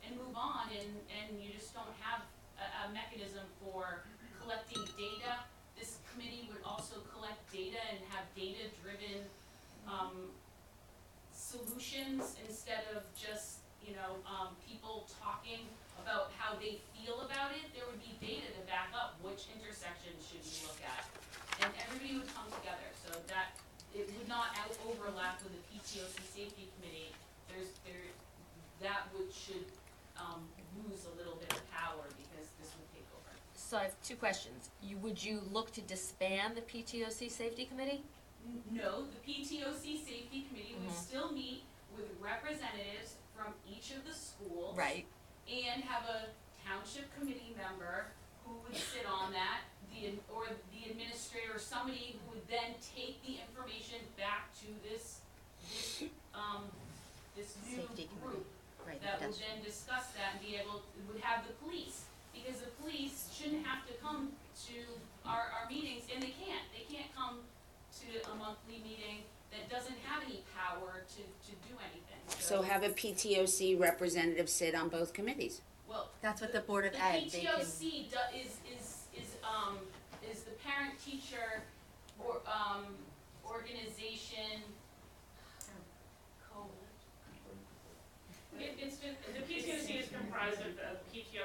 and move on, and you just don't have a mechanism for collecting data. This committee would also collect data and have data-driven solutions instead of just, people talking about how they feel about it. There would be data to back up which intersections should you look at, and everybody would come together so that it would not overlap with the PTOC safety committee. That should lose a little bit of power because this would take over. So I have two questions. Would you look to disband the PTOC safety committee? No, the PTOC safety committee would still meet with representatives from each of the schools. Right. And have a township committee member who would sit on that, or the administrator, or somebody who would then take the information back to this new Safety committee. group. Right, That would that's- then discuss that and would have the police, because the police shouldn't have to come to our meetings, and they can't come to a monthly meeting that doesn't have any power to do anything. so have a PTOC representative sit on both committees. Well, That's what the Board of Ed, they can. The PTOC is the parent-teacher or organization. The PTOC is comprised of PTO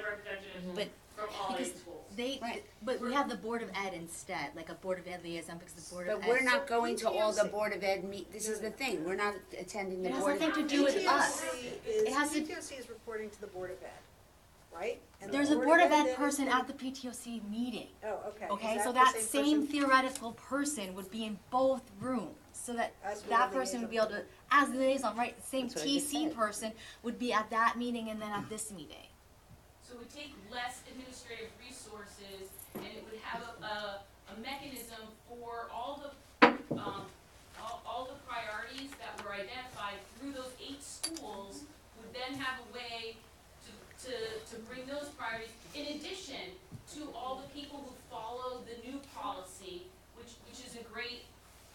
representatives But from all Because 8 schools. But we have the Board of Ed instead, like a Board of Ed liaison, because the Board of Ed. But we're not going to all the Board of Ed this is the thing, we're not attending the It has Board of Ed. nothing to do with us. It has to. PTOC is reporting to the Board of Ed, right? And the There's a Board of then Ed is person the- at the PTOC meeting. Oh, okay. Okay, Is so the that same person? theoretical person would be in both rooms, so that As that the person would be able to, as the liaison, right, the same That's what I just TC said. person would be at that meeting and then at this meeting. So it would take less administrative resources, and it would have a mechanism for all the priorities that were identified through those 8 schools, would then have a way to bring those priorities, in addition to all the people who follow the new policy, which is a great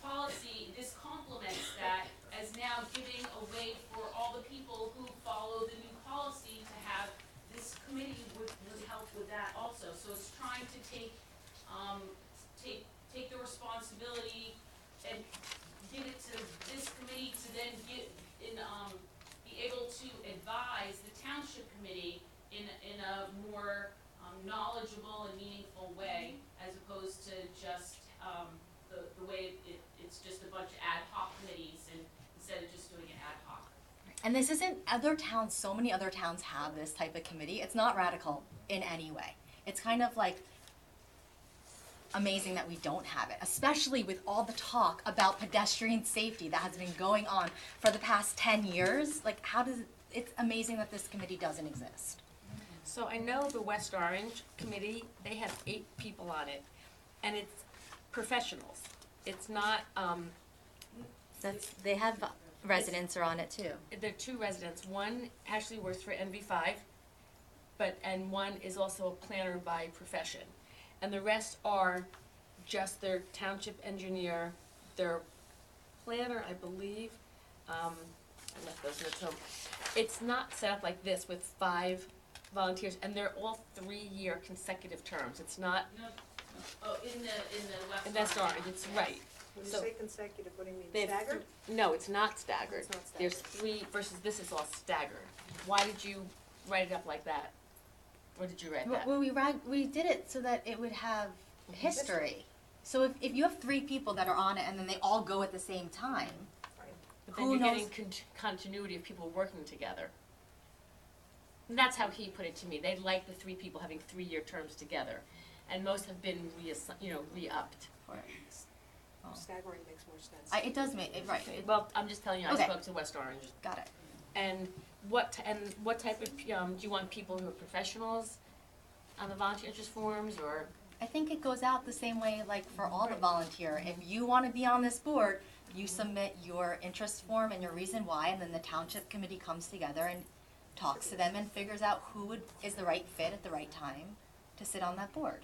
policy. This complements that, as now giving a way for all the people who follow the new policy to have, this committee would help with that also. So it's trying to take the responsibility and give it to this committee to then be able to advise the township committee in a more knowledgeable and meaningful way, as opposed to just the way it's just a bunch of ad hoc committees, and instead of just doing it ad hoc. And this isn't, other towns, so many other towns have this type of committee. It's not radical in any way. It's kind of like amazing that we don't have it, especially with all the talk about pedestrian safety that has been going on for the past 10 years. Like, it's amazing that this committee doesn't exist. So I know the West Orange Committee, they have 8 people on it, and it's professionals. It's not, They have residents are on it too. There are two residents. One actually works for NV5, and one is also a planner by profession. And the rest are just their township engineer, their planner, I believe. I left those notes home. It's not set up like this with 5 volunteers, and they're all 3-year consecutive terms. It's not. No, oh, in the West. And that's Orange, it's right. When you So say consecutive, what do you mean, they have staggered? No, it's not staggered. It's not staggered. There's 3 versus this is all staggered. Why did you write it up like that? Or did you write that? Well, we did it so that it would have history. So if you have 3 people that are on it and then they all go at the same time, But then who you're knows? getting continuity of people working together. And that's how he put it to me. They like the 3 people having 3-year terms together, and most have been re-upped. Staggering makes more sense. It does make it right. Well, I'm just telling you, I Okay. spoke to West Orange. Got it. And what type of do you want people who are professionals on the volunteer interest forms, or? I think it goes out the same way like for all the volunteer. If you want to be on this board, you submit your interest form and your reason why, and then the township committee comes together and talks to them and figures out who is the right fit at the right time to sit on that board.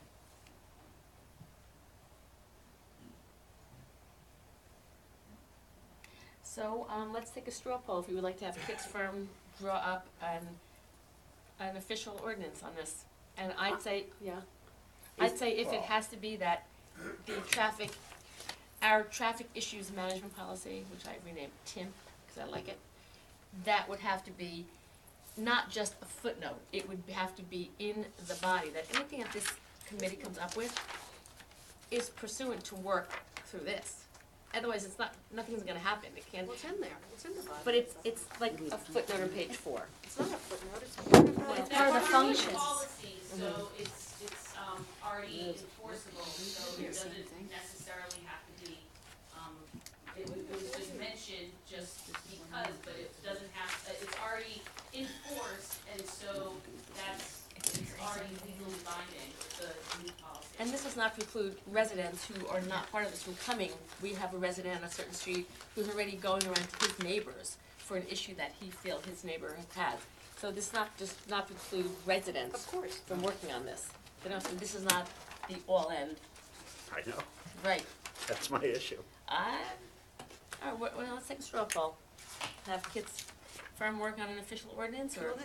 So, let's take a straw poll if we would like to have Kit's firm draw up an official ordinance on this. And I'd say, I'd say if it has to be that our traffic issues management policy, which I renamed TIMP, because I like it, that would have to be not just a footnote, it would have to be in the body, that anything that this committee comes up with is pursuant to work through this. Otherwise, nothing's gonna happen, it can't. Well, it's in there, it's in the body. But it's like a footnote on page 4. It's not a footnote, it's part of Well, the. it's part of the It's functions. policy, so it's already enforceable, so it doesn't necessarily have to be, it was just mentioned just because, but it doesn't have, it's already enforced, and so it's already legally binding, the new policy. And this does not preclude residents who are not part of this from coming. We have a resident on a certain street who's already going around to his neighbors for an issue that he feels his neighbor has had. So this does not preclude residents Of course. from working on this. You know, so this is not the all end. I know, Right. that's my issue. All right, well, let's take a straw poll. Have Kit's firm work on an official ordinance, or? Well,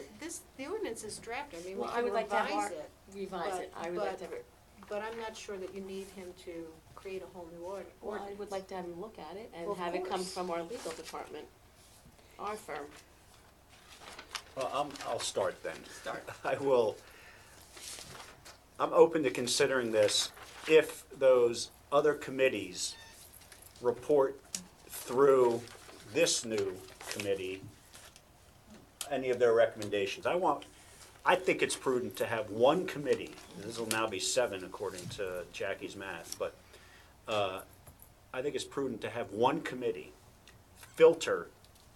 the ordinance is drafted, I mean, we Well, I can would like to have revise our- it. Revise it, I would like to have it. But I'm not sure that you need him to create a whole new ordinance. Well, I would like to have him look at it and Well, of have it come course. from our legal department, our firm. Well, I'll start then. Start. I'm open to considering this if those other committees report through this new committee any of their recommendations. I think it's prudent to have one committee, this will now be 7 according to Jackie's math, but I think it's prudent to have one committee filter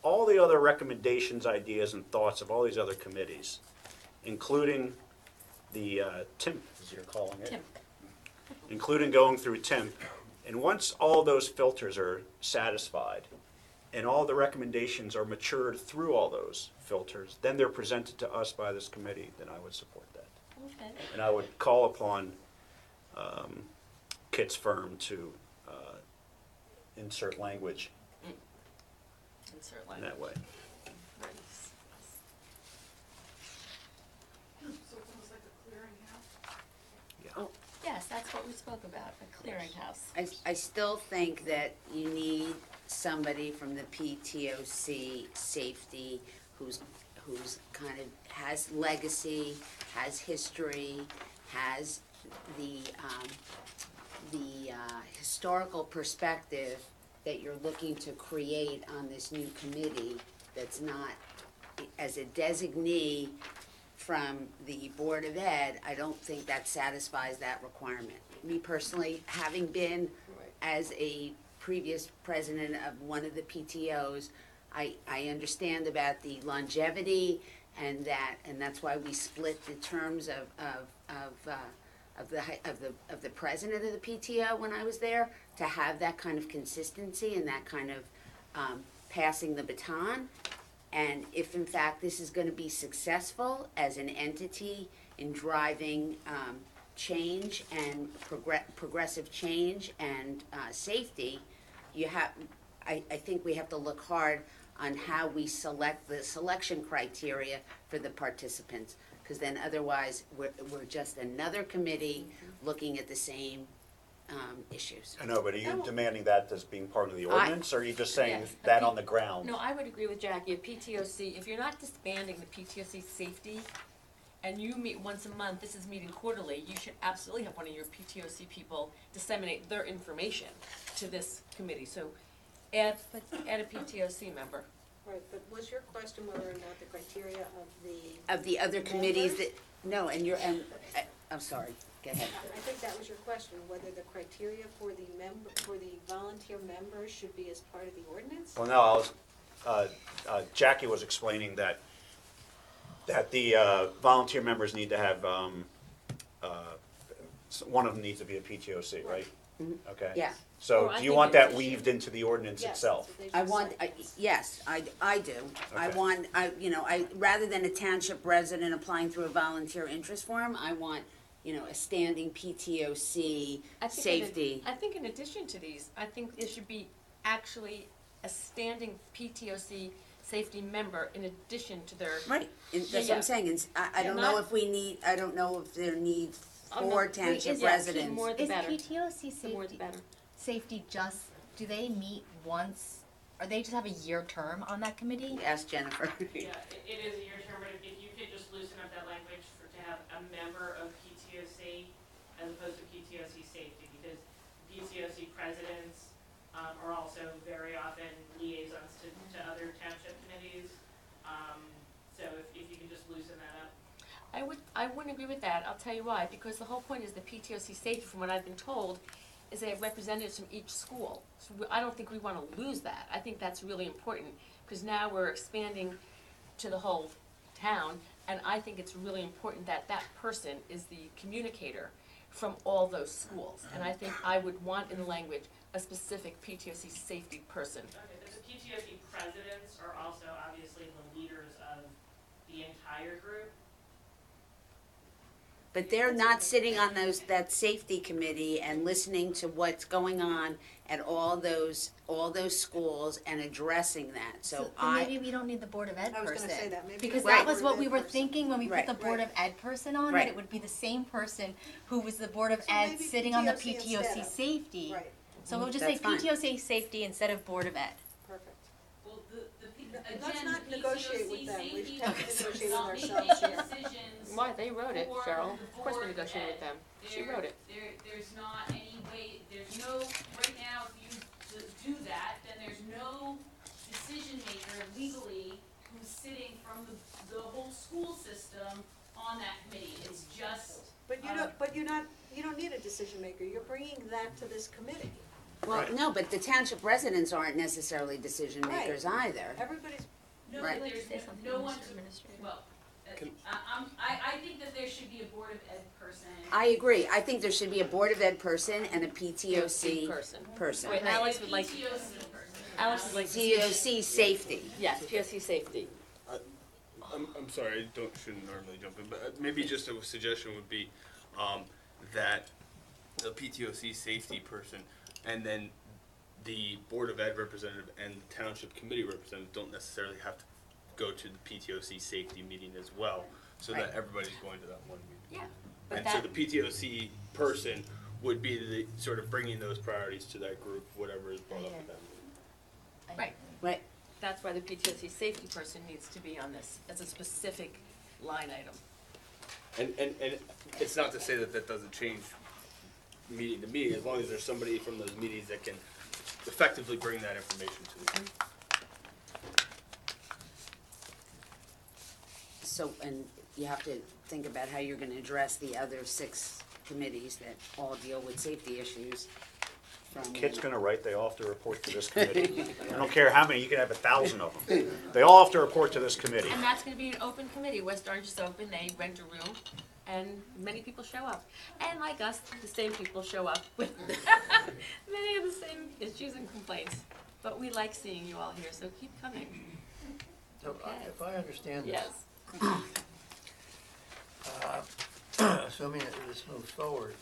all the other recommendations, ideas, and thoughts of all these other committees, including the TIMP, as you're calling it. Tim. Including going through TIMP. And once all those filters are satisfied and all the recommendations are matured through all those filters, then they're presented to us by this committee, then I would support that. Okay. And I would call upon Kit's firm to insert language Insert in line. that way. So it's almost like a clearinghouse? Oh, yes, that's what we spoke about, a clearinghouse. I still think that you need somebody from the PTOC safety who's kind of has legacy, has history, has the historical perspective that you're looking to create on this new committee that's not, as a designee from the Board of Ed, I don't think that satisfies that requirement. Me personally, having been as a previous president of one of the PTOs, I understand about the longevity and that's why we split the terms of the president of the PTO when I was there, to have that kind of consistency and that kind of passing the baton. And if in fact this is gonna be successful as an entity in driving, change and progressive change and, safety, I think we have to look hard on how we select the selection criteria for the participants. Cause then otherwise, we're just another committee looking at the same, issues. I know, but are you No. demanding that as being part of the ordinance, or are you just saying Yes, a that P- on the ground? No, I would agree with Jackie, a PTOC, if you're not disbanding the PTOC safety, and you meet once a month, this is meeting quarterly, you should absolutely have one of your PTOC people disseminate their information to this committee, so add a PTOC member. Right, but was your question whether or not the criteria of Of the other committees members? that, no, I'm sorry, go ahead. I think that was your question, whether the criteria for the volunteer members should be as part of the ordinance? Well, no, Jackie was explaining that the volunteer members need to have, one of them needs to be a PTOC, right? Okay. Yeah. So Well, I do you think want it's- that weaved into the ordinance Yes, itself? that's what they I just want, said. yes, I do. I Okay. want, rather than a township resident applying through a volunteer interest form, I want, a standing PTOC I think safety. I think in addition to these, I think there should be actually a standing PTOC safety member in addition to their. Right, and that's what Yeah. I'm saying, and I Yeah, don't know not- if we need, I don't know if there need Oh, no. 4 Wait, township is- yeah, residents. more the Is better. PTOC The more the safety, better. safety just, do they meet once, or they just have a year term on that committee? Ask Jennifer. Yeah, it is a year term, but if you could just loosen up that language to have a member of PTOC as opposed to PTOC safety, because PTOC presidents, are also very often liaisons to other township committees. So if you can just loosen that up. I wouldn't agree with that, I'll tell you why, because the whole point is the PTOC safety, from what I've been told, is they have representatives from each school. So I don't think we wanna lose that, I think that's really important, because now we're expanding to the whole town, and I think it's really important that that person is the communicator from all those schools. And I think I would want in the language a specific PTOC safety person. Okay, but the PTOC presidents are also obviously the leaders of the entire group. But they're not sitting on that safety committee and listening to what's going on at all those schools and addressing that, so maybe we don't need the Board of Ed person. I was gonna say that, maybe. Because Right. that was what we were thinking when we Right. put the Board of Ed person on, Right. that it would be the same person who was the Board of So Ed maybe sitting on the PTOC PTOC instead of- safety. Right, So we'll just say That's fine. PTOC safety instead of Board of Ed. perfect. Well, Let's again, not the negotiate with PTOC them. We safety have to members negotiate with don't make ourselves any here. decisions Why, they wrote it, for Cheryl, the of course we Board of negotiated with Ed. them, she wrote it. There's not any way, there's no, right now, if you do that, then there's no decision maker legally who's sitting from the whole school system on that committee. It's just. But you don't need a decision maker, you're bringing that to this committee. Well, no, but the township residents aren't necessarily decision makers either. Everybody's, No, Right. but there's no one to, well, I think that there should be a Board of Ed person. I agree, I think there should be a Board of Ed person and a PTOC person. Wait, Alex would like, PTOC person. Alex would like to see. PTOC safety. Yes, POC safety. I'm sorry, shouldn't normally jump in, but maybe just a suggestion would be, that the PTOC safety person and then the Board of Ed representative and the Township Committee representative don't necessarily have to go to the PTOC safety meeting as well, so that Right. everybody's going to that one meeting. Yeah, but And so that, the PTOC person would be the, sort of bringing those priorities to that group, whatever is brought up at that meeting. right, Right, that's why the PTOC safety person needs to be on this, as a specific line item. And it's not to say that that doesn't change meeting to meeting, as long as there's somebody from those meetings that can effectively bring that information to the group. so, and you have to think about how you're gonna address the other 6 committees that all deal with safety issues from. Kid's gonna write, they all have to report to this committee. I don't care how many, you can have 1,000 of them. They all have to report to this committee. And that's gonna be an open committee, West Orange is open, they rent a room, and many people show up. And like us, the same people show up with many of the same issues and complaints. But we like seeing you all here, so keep coming. So Okay. if I understand this. Yes. Assuming that this moves forward,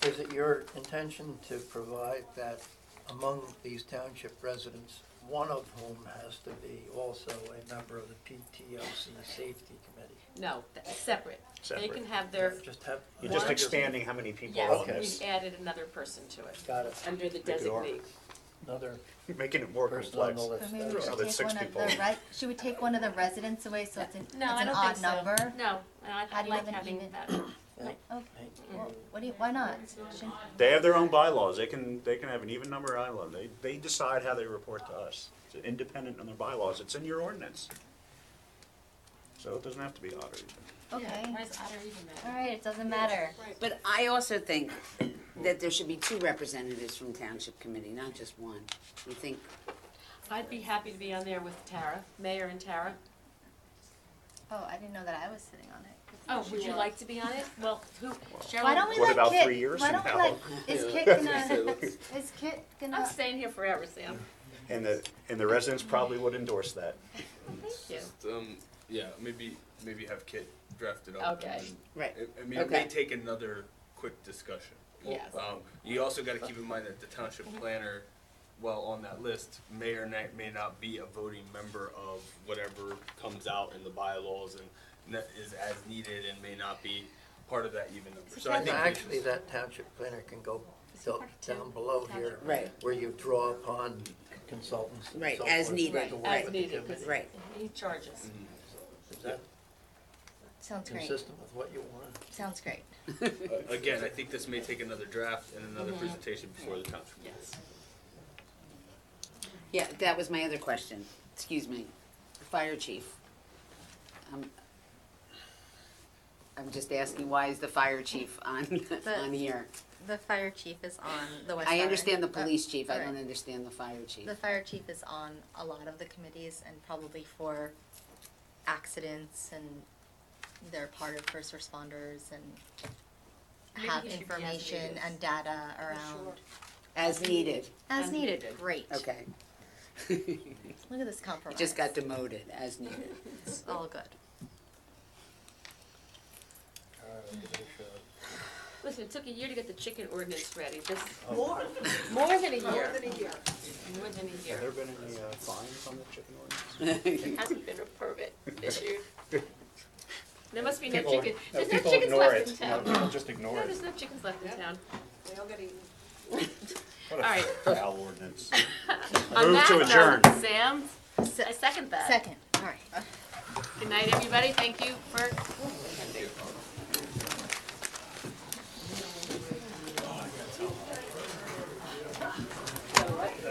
is it your intention to provide that among these township residents, one of whom has to be also a member of the PTOC Safety Committee? No, that's separate. They Separate. can have their. Just have. You're just one- expanding how many people Yes, are on this. we've added another person to it. Got it. Under the Make it all- designee. Another Making it more person on complex. the list. Or maybe we Now should there's take 6 one of people. the should we take one of the residents away so it's an, No, it's I an don't odd think so. number? No, How I do you like even having even- that. Okay. Well, what do you, why not? Shouldn't- They have their own bylaws. They can have an even number of bylaws. They decide how they report to us. It's independent on their bylaws. It's in your ordinance. So it doesn't have to be odd or even. Okay. Why is odd or even matter? All right, it doesn't matter. But I also think that there should be 2 representatives from Township Committee, not just one. You think, I'd be happy to be on there with Tara, Mayor and Tara. Oh, I didn't know that I was sitting on it. Oh, would you like to be on it? Well, who? Why don't we What let about Kit? 3 years Why from don't we now? let? Is Kit gonna? Is Kit I'm gonna? staying here forever, Sam. And the residents probably would endorse that. Thank you. Yeah, maybe have Kit draft it up. Okay. and Right. I mean, it may Okay. take another quick discussion. Yes. You also gotta keep in mind that the township planner, well, on that list, may or may not be a voting member of whatever comes out in the bylaws and that is as needed and may not be part of that even number. So I think Actually, that township planner can go down below here. Right. Where you draw upon consultants. and Right, so as forth. needed. Right, Right. as needed, because Right. he charges. Is that Sounds great. consistent with what you want? Sounds great. again, I think this may take another draft and another presentation before the township. Yes. yeah, that was my other question. Excuse me. Fire chief. I'm just asking, why is the fire chief on here? The fire chief is on the West. I Side. understand the police chief, I alright. don't understand the fire chief. The fire chief is on a lot of the committees and probably for accidents and they're part of first responders and Maybe have he should be as information needed. and data around. As needed. As needed, great. Okay. Look at this compromise. Just got demoted, as needed. It's all good. Listen, it took a year to get the chicken ordinance ready. This, More. more than a year. More than a year. More than a year. Have there been any fines on the chicken ordinance? There hasn't been a permit issued. There must be no People- chicken. no, There's no people chickens ignore left it. in town. No, people just ignore No, it. there's no chickens left in town. They all get eaten. What All right. a foul ordinance. On Move that to note, adjourn. Sam, I second that. Second, all right. Good night, everybody. Thank you for attending.